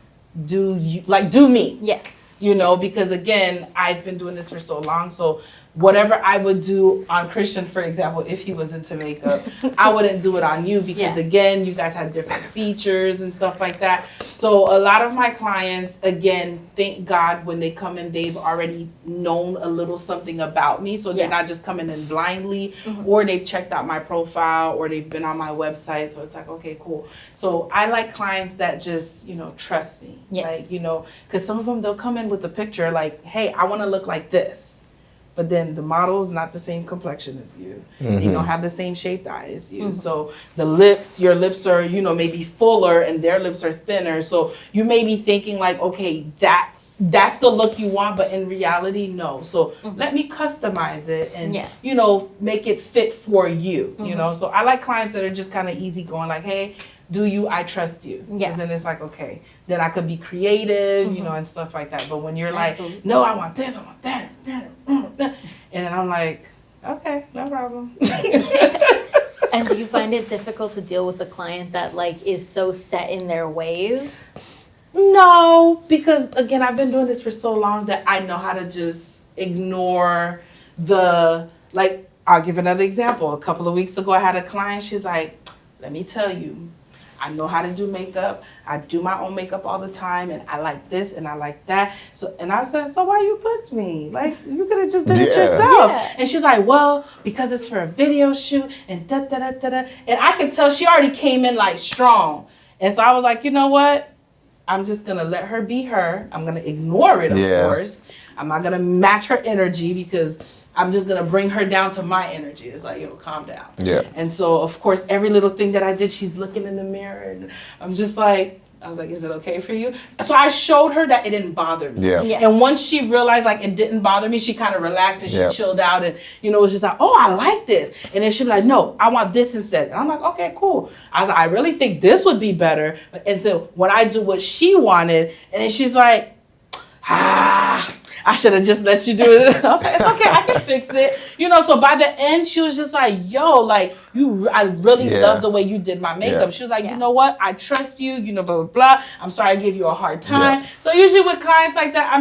do me. Yes. Because again, I've been doing this for so long. So whatever I would do on Christian, for example, if he was into makeup, I wouldn't do it on you because again, you guys have different features and stuff like that. So a lot of my clients, again, thank God when they come in, they've already known a little something about me. So they're not just coming in blindly or they've checked out my profile or they've been on my website. So it's like, okay, cool. So I like clients that just, trust me. Like, because some of them, they'll come in with a picture like, hey, I want to look like this. but then the model's not the same complexion as you. They don't have the same shaped eye as you. So your lips are, maybe fuller and their lips are thinner. So you may be thinking like, okay, that's the look you want, but in reality, no. So let me customize it and, make it fit for you, So I like clients that are just kind of easygoing, like, hey, I trust you. Because then it's like, okay, then I could be creative, and stuff like that. But when you're like, no, I want this, I want that, and then I'm like, okay, no problem. And do you find it difficult to deal with a client that like is so set in their ways? No, because again, I've been doing this for so long that I know how to just ignore I'll give another example. A couple of weeks ago, I had a client, she's like, let me tell you, I know how to do makeup. I do my own makeup all the time, and I like this and I like that. And I said, so why you booked me? Like, you could have just did it yourself. Yeah. And she's like, well, because it's for a video shoot and da da da da da. And I could tell she already came in like strong. And so I was like, you know what? I'm just gonna let her be her. I'm gonna ignore it, of course. I'm not gonna match her energy because I'm just gonna bring her down to my energy. It's like, calm down. Yeah. And so, of course, every little thing that I did, she's looking in the mirror, and I was like, is it okay for you? So I showed her that it didn't bother me. Yeah. And once she realized like it didn't bother me, she kind of relaxed and she chilled out and, was just like, oh, I like this. And then she'd be like, no, I want this instead. And I'm like, okay, cool. I was like, I really think this would be better. And so when I do what she wanted, and then she's like, I should have just let you do it. I was like, it's okay, I can fix it. So by the end, she was just like, yo, like, I really love the way you did my makeup. She was like, you know what? I trust you, blah, blah, blah. I'm sorry I gave you a hard time. Yeah. So usually with clients like that,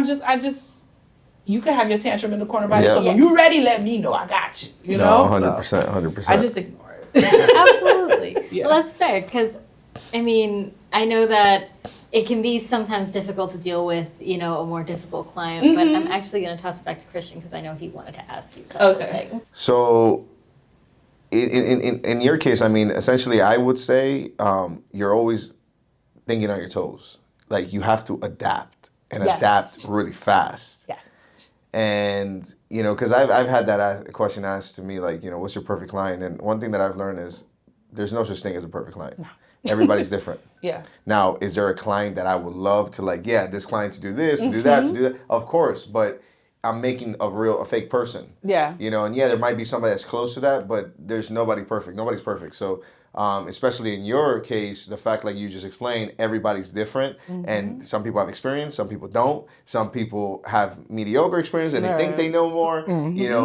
you can have your tantrum in the corner by yourself. When you're ready, let me know. I got you, No, 100%, 100%. I just ignore it. Absolutely. Well, that's fair, because, I know that it can be sometimes difficult to deal with, a more difficult client, but I'm actually going to toss it back to Christian because I know he wanted to ask you a couple of things. So, in your case, essentially, I would say you're always thinking on your toes. Like, you have to adapt and adapt really fast. Yes. And, because I've had that question asked to me, like, what's your perfect client? And one thing that I've learned is there's no such thing as a perfect client. No. Everybody's different. Yeah. Now, is there a client that I would love to this client to do this, to do that, to do that? Of course, but I'm making a fake person. Yeah. And there might be somebody that's close to that, but there's nobody perfect. Nobody's perfect. So, especially in your case, the fact like you just explained, everybody's different, and some people have experience, some people don't. Some people have mediocre experience and they think they know more.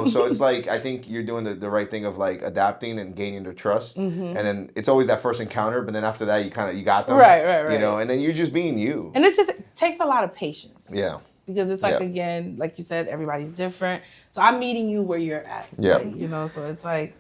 So it's like I think you're doing the right thing of like adapting and gaining their trust, and then it's always that first encounter, but then after that you got them, right. And then you're just being you. And it just takes a lot of patience. Yeah. Because it's like, again, like you said, everybody's different. So I'm meeting you where you're at. Yeah. Like, so it's like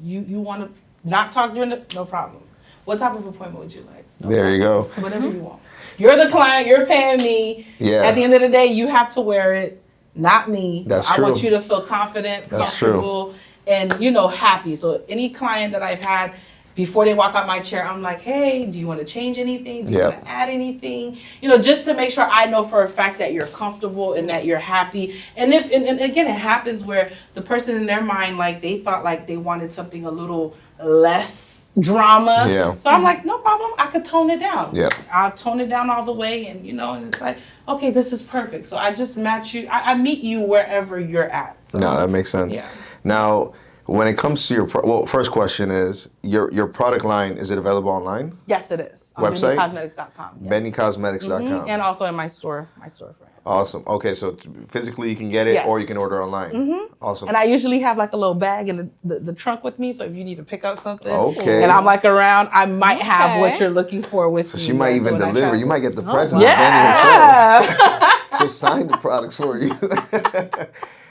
you want to not talk during no problem. What type of appointment would you like? No there problem. You go. Whatever you want. You're the client. You're paying me. Yeah. At the end of the day, you have to wear it, not me. That's so true. I want you to feel confident, comfortable, and happy. So any client that I've had, before they walk out my chair, I'm like, hey, do you want to change anything? Do you want to add anything? Just to make sure I know for a fact that you're comfortable and that you're happy. And again, it happens where the person in their mind, like they thought like they wanted something a little less drama. Yeah. So I'm like, no problem. I could tone it down. Yeah. I'll tone it down all the way. And, and it's like, okay, this is perfect. So I just match you. I meet you wherever you're at. So, no, that makes sense. Yeah. Now, when it comes to first question is, your product line, is it available online? Yes, it is. On Website? BennieCosmetics.com. Yes. BennieCosmetics.com. And also in my store for it. Awesome. Okay, so physically you can get it or you can order online. Awesome. And I usually have like a little bag in the trunk with me, so if you need to pick up something and I'm like around, I might have what you're looking for with me. So she might even deliver. You might get the present. Yeah. She'll sign the products for you.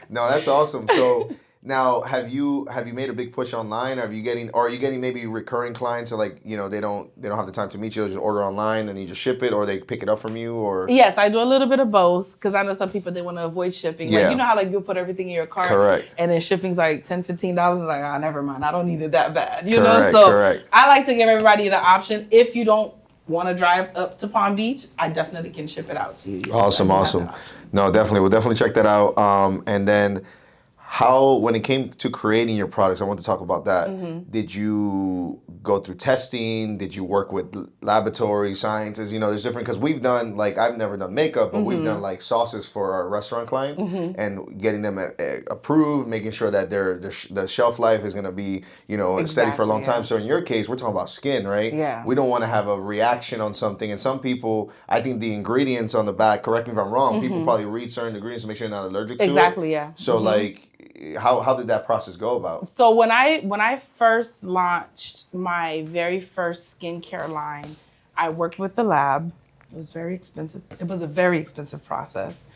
No, that's awesome. So now, have you made a big push online? Are you getting maybe recurring clients that like they don't have the time to meet you, they just order online and you just ship it, or they pick it up from you, or? Yes, I do a little bit of both because I know some people they want to avoid shipping. Yeah. Like how like you put everything in your cart, correct, and then shipping's like $10-15. Like never mind, I don't need it that bad, correct, So correct. I like to give everybody the option if you don't want to drive up to Palm Beach, I definitely can ship it out to you. Yes, Awesome, awesome. No, definitely. We'll definitely check that out. And then how, when it came to creating your products, I want to talk about that. Mm-hmm. Did you go through testing? Did you work with laboratory scientists? You know, there's different, because we've done, like, I've never done makeup, but we've done like sauces for our restaurant clients and getting them approved, making sure that the shelf life is going to be, you know, steady for a long time. So in your case, we're talking about skin, right? Yeah. We don't want to have a reaction on something. And some people, I think the ingredients on the back, correct me if I'm wrong, people probably read certain ingredients to make sure you're not allergic to it. Exactly, yeah. So like, how did that process go about? So when I first launched my very first skincare line, I worked with the lab. It was very expensive. It was a very expensive process.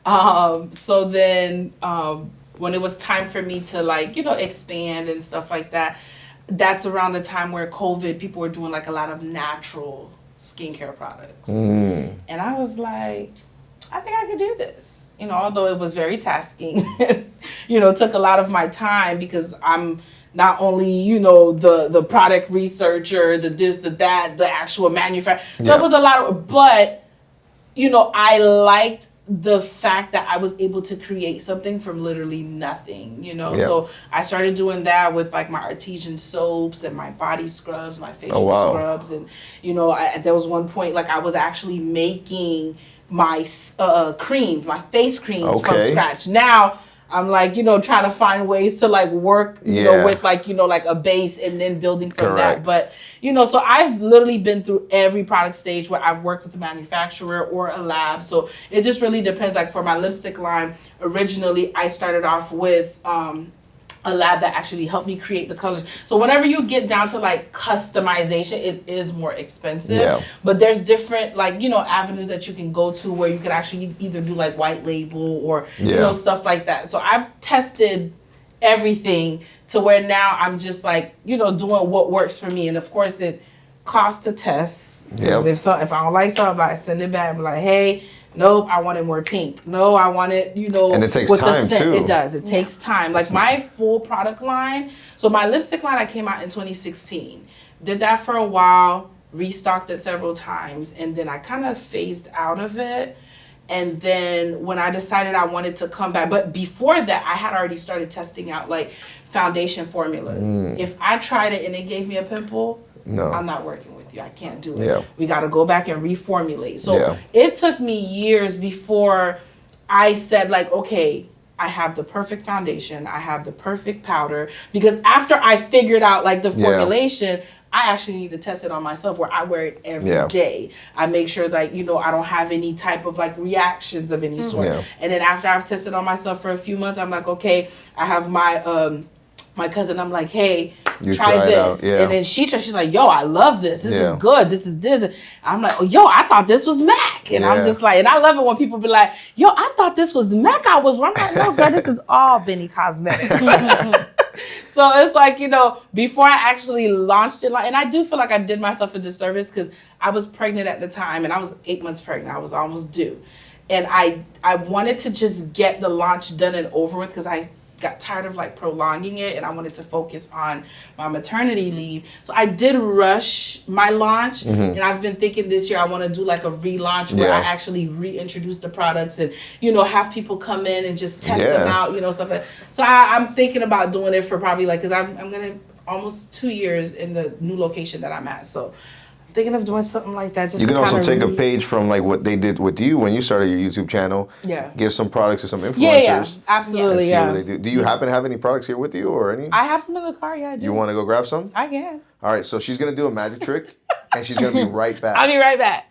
So then when it was time for me to, like, you know, expand and stuff like that, that's around the time where COVID, people were doing like a lot of natural skincare products. And I was like, I think I could do this. You know, although it was very tasking, you know, it took a lot of my time because I'm not only, you know, the product researcher, the this, the that, the actual manufacturer. So it was a lot of, but, you know, I liked the fact that I was able to create something from literally nothing, you know? So I started doing that with like my artesian soaps and my body scrubs, my facial scrubs. And, you know, there was one point, like I was actually making my creams, my face creams from scratch. Now I'm like, you know, trying to find ways to like work, you know, with like, you know, like a base and then building from that. But, you know, so I've literally been through every product stage where I've worked with a manufacturer or a lab. So it just really depends. Like for my lipstick line, originally I started off with a lab that actually helped me create the colors. So whenever you get down to like customization, it is more expensive. But there's different, like, you know, avenues that you can go to where you could actually either do like white label or, you know, stuff like that. So I've tested everything to where now I'm just like, you know, doing what works for me. And of course it costs to test. If I don't like something, I send it back. I'm like, hey, nope, I wanted more pink. No, I want it, you know. And it takes time too. It does. It takes time. Like my full product line. So my lipstick line, I came out in 2016. Did that for a while, restocked it several times, and then I kind of phased out of it. And then when I decided I wanted to come back, but before that, I had already started testing out like foundation formulas. If I tried it and it gave me a pimple, I'm not working with you. I can't do it. We got to go back and reformulate. So it took me years before I said like, okay, I have the perfect foundation. I have the perfect powder. Because after I figured out like the formulation, I actually need to test it on myself where I wear it every day. I make sure that, you know, I don't have any type of like reactions of any sort. And then after I've tested on myself for a few months, I'm like, okay, I have my my cousin, I'm like, hey, try this. And then she's like, yo, I love this. This is good. This is this. And I'm like, oh, yo, I thought this was MAC. And I'm just like, and I love it when people be like, yo, I thought this was MAC. I'm like, no, girl, this is all Bennie Cosmetics. So it's like, you know, before I actually launched it, and I do feel like I did myself a disservice because I was pregnant at the time and I was 8 months pregnant. I was almost due. And I wanted to just get the launch done and over with because I got tired of like prolonging it and I wanted to focus on my maternity leave. So I did rush my launch and I've been thinking this year I want to do like a relaunch where I actually reintroduce the products and, you know, have people come in and just test them out, you know, stuff like that. So I'm thinking about doing it for probably like, because I'm going to almost 2 years in the new location that I'm at. So thinking of doing something like that. Just you can also take a page from like what they did with you when you started your YouTube channel. Give some products to some influencers. Absolutely. See what they do. Do you happen to have any products here with you or any? I have some in the car. I do. You want to go grab some? I can. All right. So she's gonna do a magic trick, and she's gonna be right back. I'll be right back.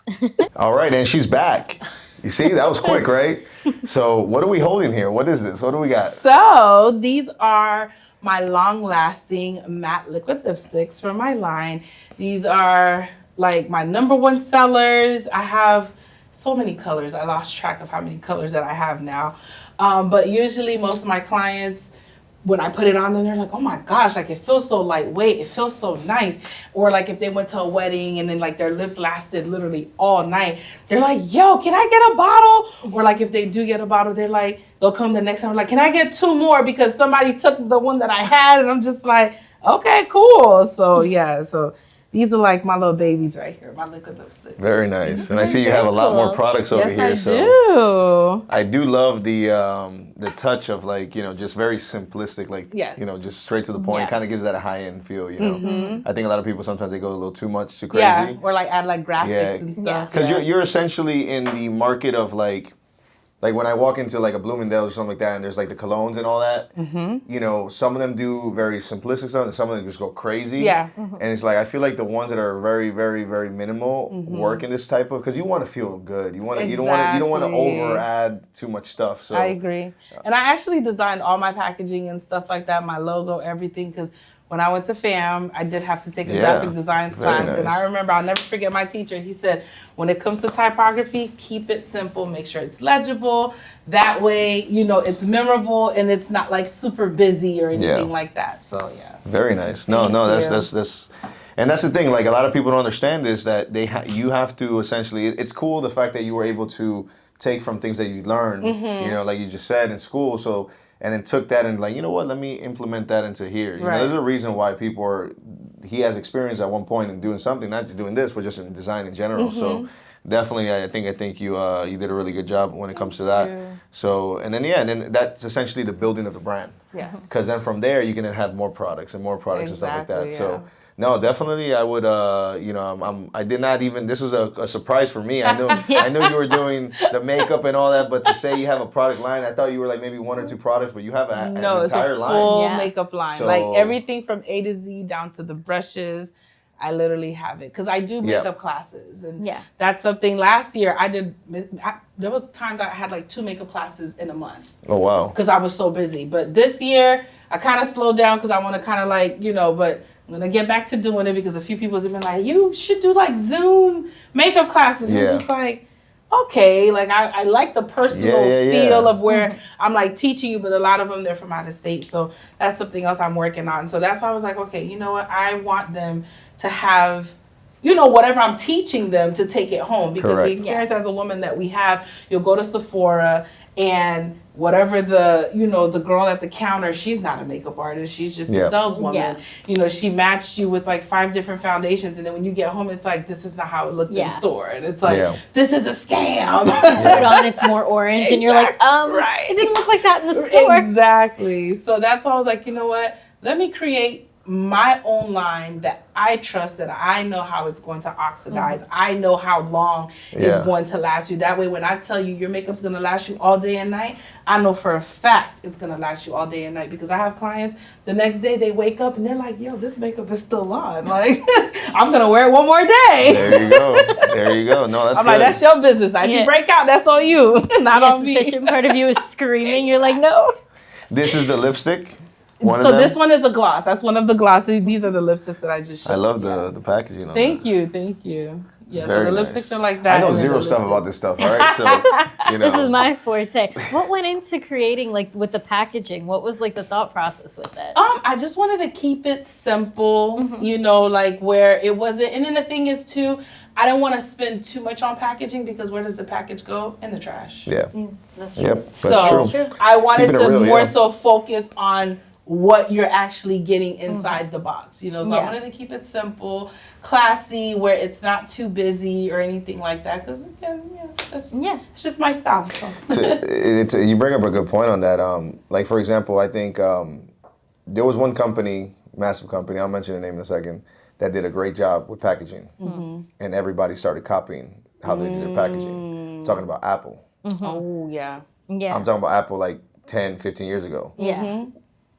All right, and she's back. You see, that was quick, right? So what are we holding here? What is this? What do we got? So these are my long-lasting matte liquid lipsticks from my line. These are like my #1 sellers. I have so many colors. I lost track of how many colors that I have now. But usually most of my clients, when I put it on them, they're like, oh my gosh, like it feels so lightweight. It feels so nice. Or like if they went to a wedding and then like their lips lasted literally all night, they're like, yo, can I get a bottle? Or like if they do get a bottle, they'll come the next time, like, can I get 2 more? Because somebody took the one that I had. And I'm just like, okay, cool. So yeah, so These are like my little babies right here, my liquid lipsticks. Very nice. And I see you have a lot more products over Yes, here. I So do. I do love the touch of like, just very simplistic, like, Yes. just straight to the point. Yeah. It kind of gives that a high-end feel, I think a lot of people sometimes they go a little too much, too crazy. Yeah, or like add like graphics Yeah. and stuff. Because yeah. you're essentially in the market of like when I walk into like a Bloomingdale's or something like that, and there's like the colognes and all that. Some of them do very simplistic stuff, and some of them just go crazy. Yeah. And it's like I feel like the ones that are very, very, very minimal work in this type of because you want to feel good. You want to you don't want to over add too much stuff. So I agree. And I actually designed all my packaging and stuff like that, my logo, everything, because when I went to FAM, I did have to take a graphic designs class. Nice. And I remember, I'll never forget my teacher. He said, when it comes to typography, keep it simple, make sure it's legible. That way, it's memorable and it's not like super busy or anything like that. So, yeah. Very nice. No, that's and that's the thing. Like a lot of people don't understand is that you have to essentially. It's cool the fact that you were able to take from things that you learned. Like you just said in school. So. And then took that and like, you know what, let me implement that into here. There's a reason why he has experience at one point in doing something, not just doing this, but just in design in general. So definitely, I think you did a really good job when it comes to that. So, and then that's essentially the building of the brand. Yes. Because then from there, you can then have more products and stuff like that. Exactly, So. No, definitely. I would. I did not even. This was a surprise for me. I knew you were doing the makeup and all that, but to say you have a product line, I thought you were like maybe one or two products, but you have an entire it's a line. full makeup line. So, like everything from A to Z down to the brushes. I literally have it because I do makeup classes, and that's something. Last year I did. There was times I had like 2 makeup classes in a month. Oh wow! Because I was so busy. But this year I kind of slowed down because I want to kind of like but I'm gonna get back to doing it because a few people have been like, you should do like Zoom makeup classes. And I'm just like, okay, like I like the personal feel of where I'm like teaching you, but a lot of them they're from out of state, so that's something else I'm working on. So that's why I was like, okay, you know what? I want them to have, whatever I'm teaching them to take it home because the experience as a woman that we have, you'll go to Sephora and whatever the girl at the counter, she's not a makeup artist. She's just a saleswoman. She matched you with like 5 different foundations. And then when you get home, it's like, this is not how it looked in store. And it's like, this is a scam. Put it on, it's more orange. And you're like, it didn't look like that in the store. Exactly. So that's why I was like, you know what? Let me create my own line that I trust, that I know how it's going to oxidize. I know how long it's going to last you. That way, when I tell you your makeup's going to last you all day and night, I know for a fact it's going to last you all day and night because I have clients, the next day they wake up and they're like, yo, this makeup is still on. Like, I'm going to wear it one more day. There you go. There you go. No, that's I'm good. like, that's your business. If you break out, that's on you, not on me. The esthetician part of you is screaming. You're like, no. This is the lipstick. So this one is a gloss. That's one of the glosses. These are the lipsticks that I just showed. I love the packaging on Thank that. you. Yeah, Very so the nice. lipsticks are like that. I know zero stuff about this stuff, all right? So, This is my forte. What went into creating, like, with the packaging? What was, like, the thought process with it? I just wanted to keep it simple, like where it wasn't. And then the thing is, too, I don't want to spend too much on packaging because where does the package go? In the trash. Yeah. That's true. Yep, that's So true. I wanted Keeping it to real, more so focus on what you're actually getting inside the box, So I wanted to keep it simple, classy, where it's not too busy or anything like that. Because again, it's just my style. So. You bring up a good point on that. Like for example, I think there was one company, massive company, I'll mention the name in a second, that did a great job with packaging, and everybody started copying how they did their packaging. I'm talking about Apple. Oh yeah. I'm talking about Apple like 10, 15 years ago. Yeah.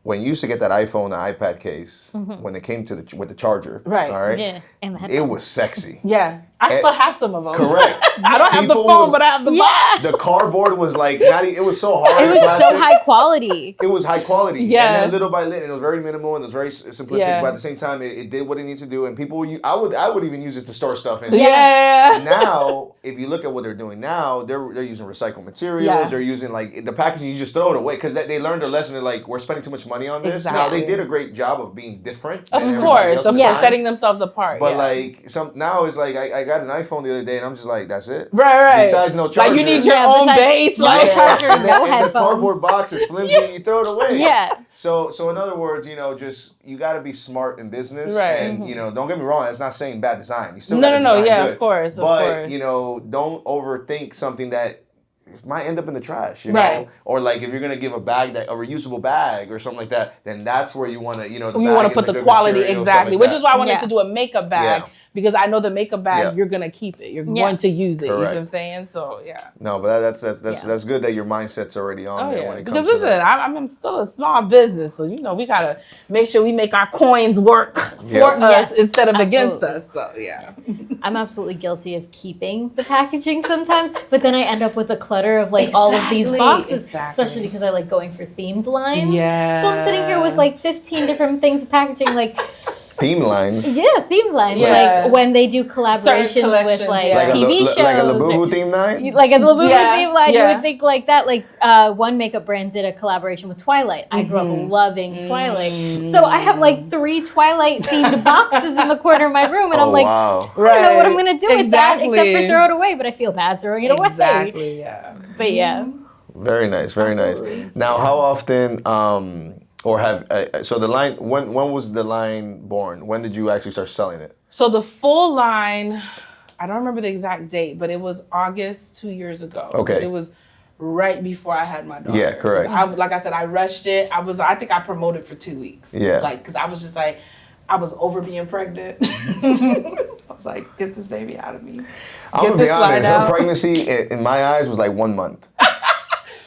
When you used to get that iPhone, the iPad case, when it came to with the charger, right? All right, Yeah. And it was sexy. Yeah, I still have some of them. Correct. I don't have the phone, but I have the box. The cardboard was like, it was so hard. It was so high quality. It was high quality. Yeah. And then little by little, and it was very minimal and it was very simplistic, but at the same time, it did what it needs to do. And people, I would even use it to store stuff in. Yeah. Now, if you look at what they're doing now, they're using recycled materials. Yeah. They're using like the packaging, you just throw it away because they learned a lesson. They're like, we're spending too much money money on this. Now Exactly. they did a great job of being different. Of than everybody course, else of at course, the time. setting themselves apart. But yeah. like now it's like I got an iPhone the other day and I'm just like, that's it. Right. Besides no charger. Like you need your Yeah, own besides base. no Like charger, and no the headphones. cardboard box is flimsy. You throw it away. Yeah. So in other words, just you got to be smart in business, Right. and don't get me wrong. That's not saying bad design. You still No, gotta no, design yeah, good. of course, But don't overthink something that might end up in the trash, you know? Right. Or like if you're gonna give a reusable bag or something like that, then that's where you want to, you want to put the quality exactly, which is why I wanted to do a makeup bag because I know the makeup bag you're gonna keep it, you're going to use it. Correct. You see what I'm saying? So yeah. No, but that's good that your mindset's already on there when it comes because to listen, that. I'm still a small business, so we gotta make sure we make our coins work for us instead of against us. So yeah. I'm absolutely guilty of keeping the packaging sometimes, but then I end up with a clutter of like all of these boxes, especially because I like going for themed lines. Yeah. So I'm sitting here with like 15 different things of packaging, like Theme lines. yeah, themed lines. Yeah. Like when they do collaborations with like yeah. TV shows. Like a Labubu theme line? Like a Labubu theme line, you yeah. would think like that. Like one makeup brand did a collaboration with Twilight. I grew up loving Twilight. So I have like 3 Twilight themed boxes in the corner of my room, and I'm like, wow. I don't know what I'm gonna do with that except for throw it away, but I feel bad throwing it away. Exactly, yeah. But yeah. Very nice, very nice. Now, how often, or have so the line? When was the line born? When did you actually start selling it? So the full line, I don't remember the exact date, but it was August 2 years ago. Okay. It was right before I had my daughter. Yeah, correct. Like I said, I rushed it. I think I promoted for 2 weeks. Yeah. Like, because I was just like, I was over being pregnant. I was like, get this baby out of me. I'm gonna be honest. Her pregnancy, in my eyes, was like 1 month.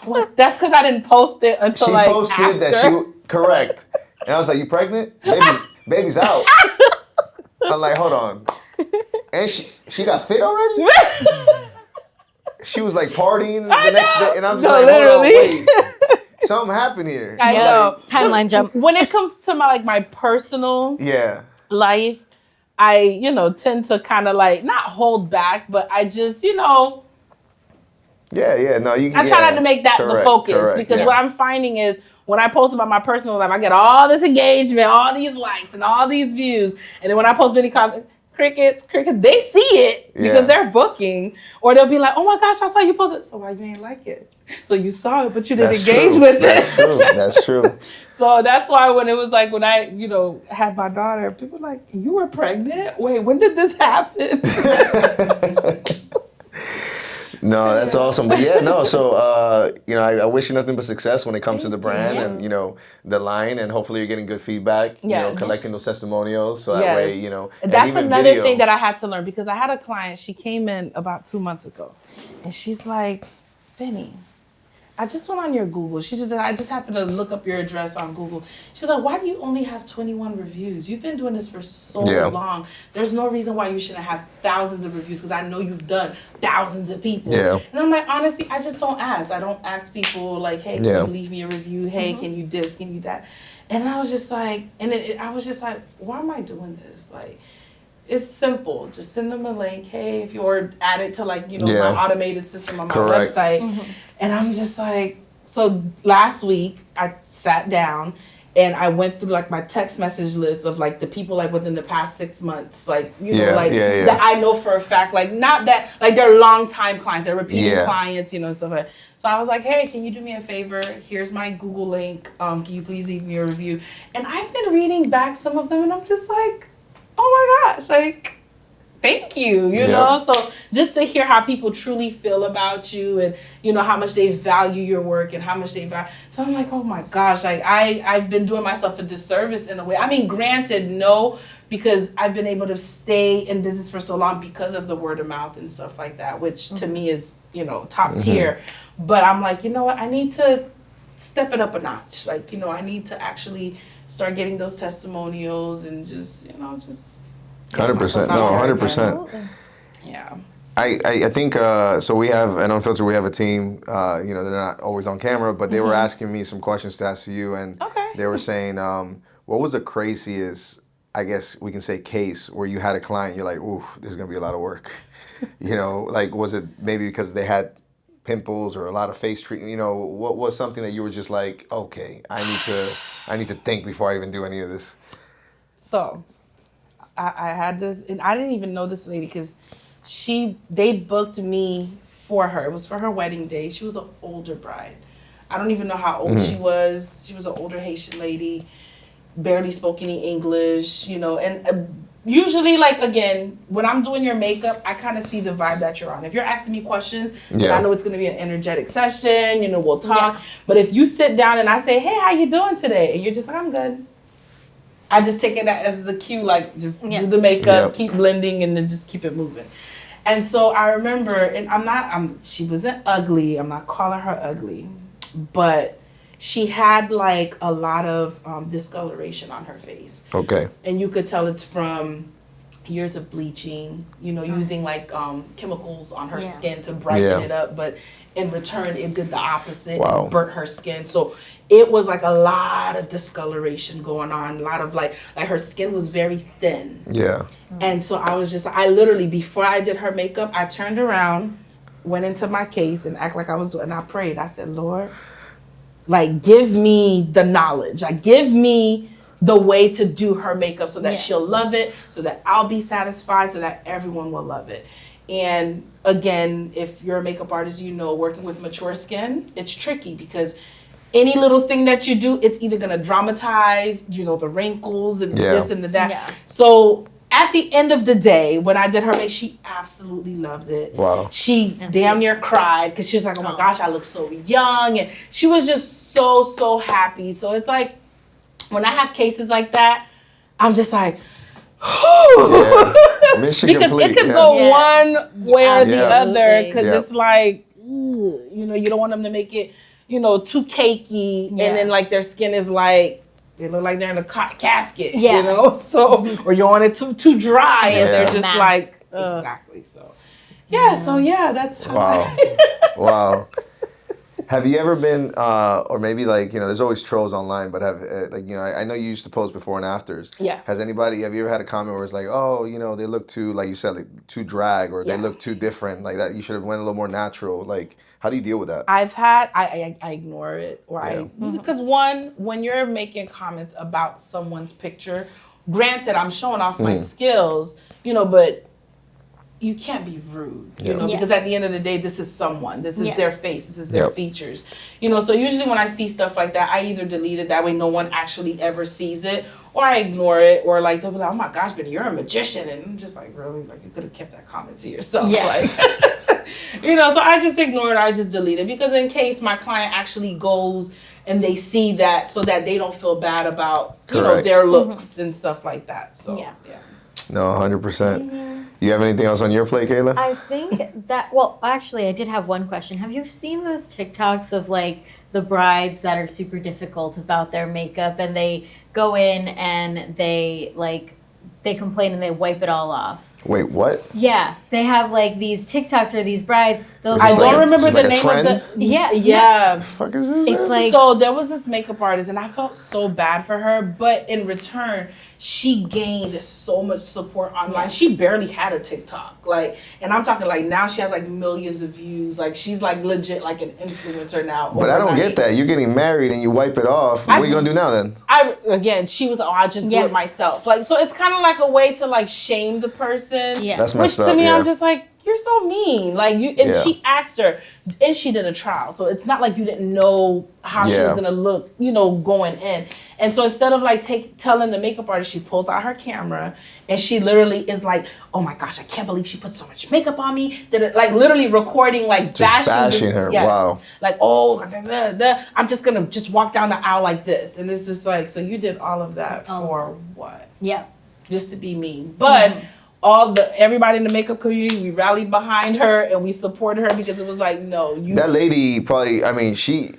Well, that's because I didn't post it until She like posted after. that correct, and I was like, "You pregnant? Baby's out." I'm like, "Hold on," and she got fit already. She was like partying the next day, and I'm just like, literally. "Hold on, wait, something happened here." I know. Timeline jump. When it comes to my personal life, I tend to kind of like not hold back, but I just I try not to make that the focus because what I'm finding is when I post about my personal life, I get all this engagement, all these likes, and all these views, and then when I post Bennie Cosmetics, crickets, they see it because they're booking, or they'll be like, "Oh my gosh, I saw you post it, so why you ain't like it? So you saw it, but you didn't engage with it." That's true. That's true. So that's why when it was like when I had my daughter, people were like, "You were pregnant? Wait, when did this happen?" No, that's awesome. But so I wish you nothing but success when it comes to the brand and the line, and hopefully you're getting good feedback. Collecting those testimonials, so that way and that's even another video. thing that I had to learn because I had a client. She came in about 2 months ago, and she's like, "Bennie, I just went on your Google." She just said, "I just happened to look up your address on Google." She's like, "Why do you only have 21 reviews? You've been doing this for so long. There's no reason why you shouldn't have thousands of reviews because I know you've done thousands of people." Yeah. And I'm like, honestly, I just don't ask. I don't ask people like, "Hey, can you leave me a review? Hey, can you this? Can you that?" And I was just like, I was just like, why am I doing this? Like, it's simple. Just send them a link. Hey, if you're add it to my automated system on my website. And I'm just like, so last week I sat down and I went through like my text message list of like the people like within the past 6 months, that I know for a fact, like not that like they're long time clients, they're repeating clients, stuff like that. So I was like, hey, can you do me a favor? Here's my Google link. Can you please leave me a review? And I've been reading back some of them and I'm just like, oh my gosh, like, thank you, you know? So just to hear how people truly feel about you and, how much they value your work and how much they value. So I'm like, oh my gosh, like I've been doing myself a disservice in a way. I mean, granted, no, because I've been able to stay in business for so long because of the word of mouth and stuff like that, which to me is, top tier. But I'm like, you know what? I need to step it up a notch. Like, I need to actually start getting those testimonials and just, just 100%. No, 100%. Yeah. I think so. We have an Unfiltered. We have a team. They're not always on camera, but they were asking me some questions to ask you, and they were saying, what was the craziest, I guess we can say, case where you had a client, you're like, ooh, this is gonna be a lot of work. Like, was it maybe because they had pimples or a lot of face treatment? You know, what was something that you were just like, okay, I need to think before I even do any of this? So I had this, and I didn't even know this lady because they booked me for her. It was for her wedding day. She was an older bride. I don't even know how old she was. She was an older Haitian lady, barely spoke any English, you know, and usually, like, again, when I'm doing your makeup, I kind of see the vibe that you're on. If you're asking me questions, then I know it's going to be an energetic session, you know, we'll talk. Yeah. But if you sit down and I say, hey, how you doing today? And you're just like, I'm good. I just take it as the cue, like, just do the makeup, keep blending, and then just keep it moving. And so I remember, and she wasn't ugly. I'm not calling her ugly, but she had like a lot of discoloration on her face. Okay. And you could tell it's from years of bleaching, you know, using like chemicals on her skin to brighten it up. But in return, it did the opposite. Wow. It burnt her skin. So it was like a lot of discoloration going on. A lot of like her skin was very thin. Yeah. And so I literally, before I did her makeup, I turned around, went into my case and act like I was doing, and I prayed. I said, Lord, like, give me the knowledge. Like, give me the way to do her makeup so that she'll love it, so that I'll be satisfied, so that everyone will love it. And again, if you're a makeup artist, you know, working with mature skin, it's tricky because any little thing that you do, it's either going to dramatize, you know, the wrinkles and this and that. Yeah. So at the end of the day, when I did her makeup, she absolutely loved it. Wow. She damn near cried because she was like, oh my gosh, I look so young. And she was just so happy. So it's like, when I have cases like that, I'm just like, mission because complete. It could go one way or the other because it's like, you know, you don't want them to make it, you know, too cakey, and then like their skin is like, they look like they're in a casket, you know, so, or you want it too dry, and they're just like, exactly, so. That's how Wow. Have you ever been, or maybe like, you know, there's always trolls online, but like, you know, I know you used to post before and afters. Yeah. Have you ever had a comment where it's like, oh, you know, they look too, like you said, like too drag, or they look too different, like that, you should have went a little more natural, like, how do you deal with that? I ignore it, or because when you're making comments about someone's picture, granted, I'm showing off my skills, you know, but you can't be rude, you know, because at the end of the day, this is someone, this is their face, this is their features, you know, so usually when I see stuff like that, I either delete it, that way no one actually ever sees it, or I ignore it, or like, they'll be like, oh my gosh, Bennie, you're a magician, and I'm just like, really? Like, you could have kept that comment to yourself. Like, you know, so I just ignore it, I just delete it, because in case my client actually goes and they see that, so that they don't feel bad about, you know, their looks and stuff like that, so, No, 100%. You have anything else on your plate, Kayla? I think that, well, actually, I did have one question. Have you seen those TikToks of like the brides that are super difficult about their makeup, and they go in and they complain and they wipe it all off? Wait, what? Yeah, they have like these TikToks where these brides. I don't remember the name of the. Yeah. The fuck is this? It's like, so there was this makeup artist, and I felt so bad for her, but in return, she gained so much support online. Yeah. She barely had a TikTok, like, and I'm talking like now she has like millions of views. Like she's like legit like an influencer now. But I don't get that. You're getting married and you wipe it off. What are you gonna do now then? She was, I'll just do it myself. Like, so it's kind of like a way to like shame the person. Yeah, that's messed up. Which to me, I'm just like, you're so mean. Like you, and she asked her, and she did a trial. So it's not like you didn't know how she was gonna look, you know, going in. And so instead of like telling the makeup artist, she pulls out her camera and she literally is like, oh my gosh, I can't believe she put so much makeup on me. Like literally recording, like just bashing her. Yes. Wow. Like, I'm just gonna walk down the aisle like this. And it's just like, so you did all of that for what? Yeah. Just to be mean. But everybody in the makeup community, we rallied behind her and we supported her because it was like, no, that lady probably, I think she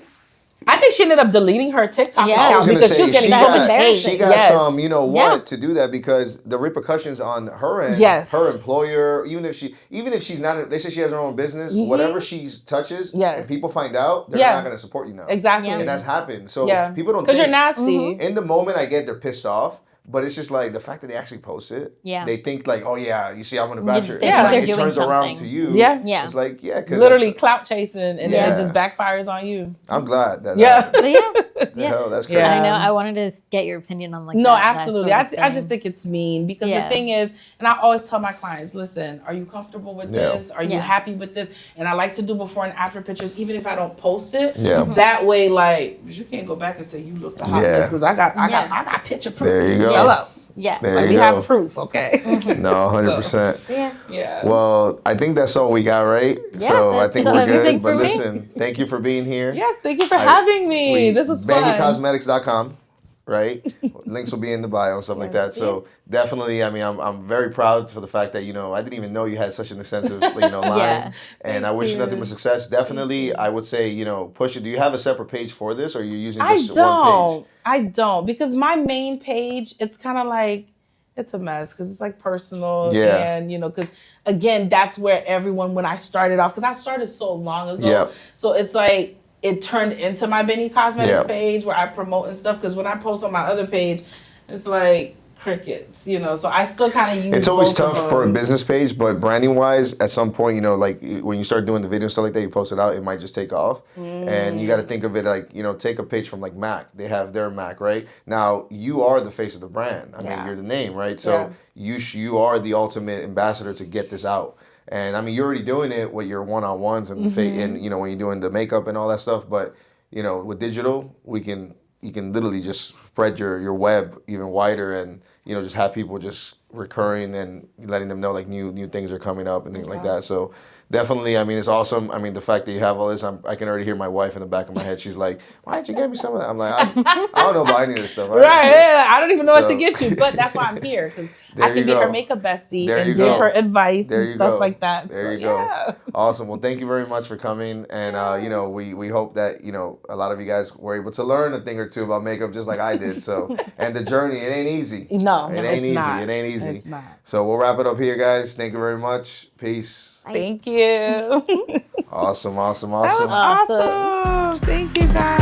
ended up deleting her TikTok account because she was getting so much hate. She got some, you know what, to do that, because the repercussions on her end, her employer, even if she's not, they say she has her own business, whatever she touches, and people find out, they're not going to support you now. Exactly. And that's happened. So people don't think. Because you're nasty. In the moment, I get they're pissed off. But it's just like the fact that they actually post it. Yeah. They think like, oh yeah, you see, I'm on the Bachelor. They think It's like they're it doing turns around something. to you. Yeah. Yeah. It's like, yeah, because Literally clout chasing, and then Yeah. it just backfires on you. I'm glad that. Yeah. But yeah. The Yeah. hell, that's crazy. Yeah. I know. I wanted to get your opinion on like No, that absolutely. sort of I just thing. think it's mean because Yeah. the thing is, and I always tell my clients, listen, are you comfortable with Yeah. this? Are you Yeah. happy with this? And I like to do before and after pictures, even if I don't post it. Yeah. That way, like, you can't go back and say you look the hottest because I got picture proof. Mm-hmm. There you go. Hello. Yeah. There Like, you we go. have proof, okay? No, 100%. Yeah. Yeah. Well, I think that's all we got, right? Yeah, So I that's think we're everything good. But for me. listen, thank you for being here. Yes, thank you for having me. This was fun. BennieCosmetics.com, right? Links will be in the bio and stuff like that. So definitely, I mean, I'm very proud for the fact that, I didn't even know you had such an extensive, line. Yeah. And I wish you nothing but success. Definitely, I would say, push it. Do you have a separate page for this, or are you using just one page? I don't because my main page, it's kind of like, it's a mess because it's like personal. Yeah. And, because again, that's where everyone, when I started off, because I started so long ago. Yep. So it's like, it turned into my Bennie Cosmetics Yep. page where I promote and stuff. Because when I post on my other page, it's like crickets, So I still kind of use It's always both of tough for a them. business page, but branding wise, at some point, like when you start doing the video and stuff like that, you post it out, it might just take off. And you got to think of it like, take a page from like Mac. They have their Mac, right? Now, you are the face of the brand. I mean, you're the name, right? So you are the ultimate ambassador to get this out. And I mean, you're already doing it with your one-on-ones and, and when you're doing the makeup and all that stuff. But, with digital, you can literally just spread your web even wider and, just have people just recurring and letting them know like new things are coming up and things like that. So definitely, I mean, it's awesome. I mean, the fact that you have all this, I can already hear my wife in the back of my head. She's like, why didn't you get me some of that? I'm like, I don't know about any of this stuff. Right, yeah, I don't even know what to So- get you, but that's why I'm here because There I you can be go. her makeup bestie There and you give go. her advice There and you stuff go. like that. There So, you go. yeah. Awesome. Well, thank you very much for coming. And, we hope that, a lot of you guys were able to learn a thing or two about makeup just like I did. So, and the journey, it ain't easy. No, It ain't it's easy. not. It ain't easy. It's not. So we'll wrap it up here, guys. Thank you very much. Peace. Thank you. Awesome, awesome, That was awesome. awesome. Thank you, guys.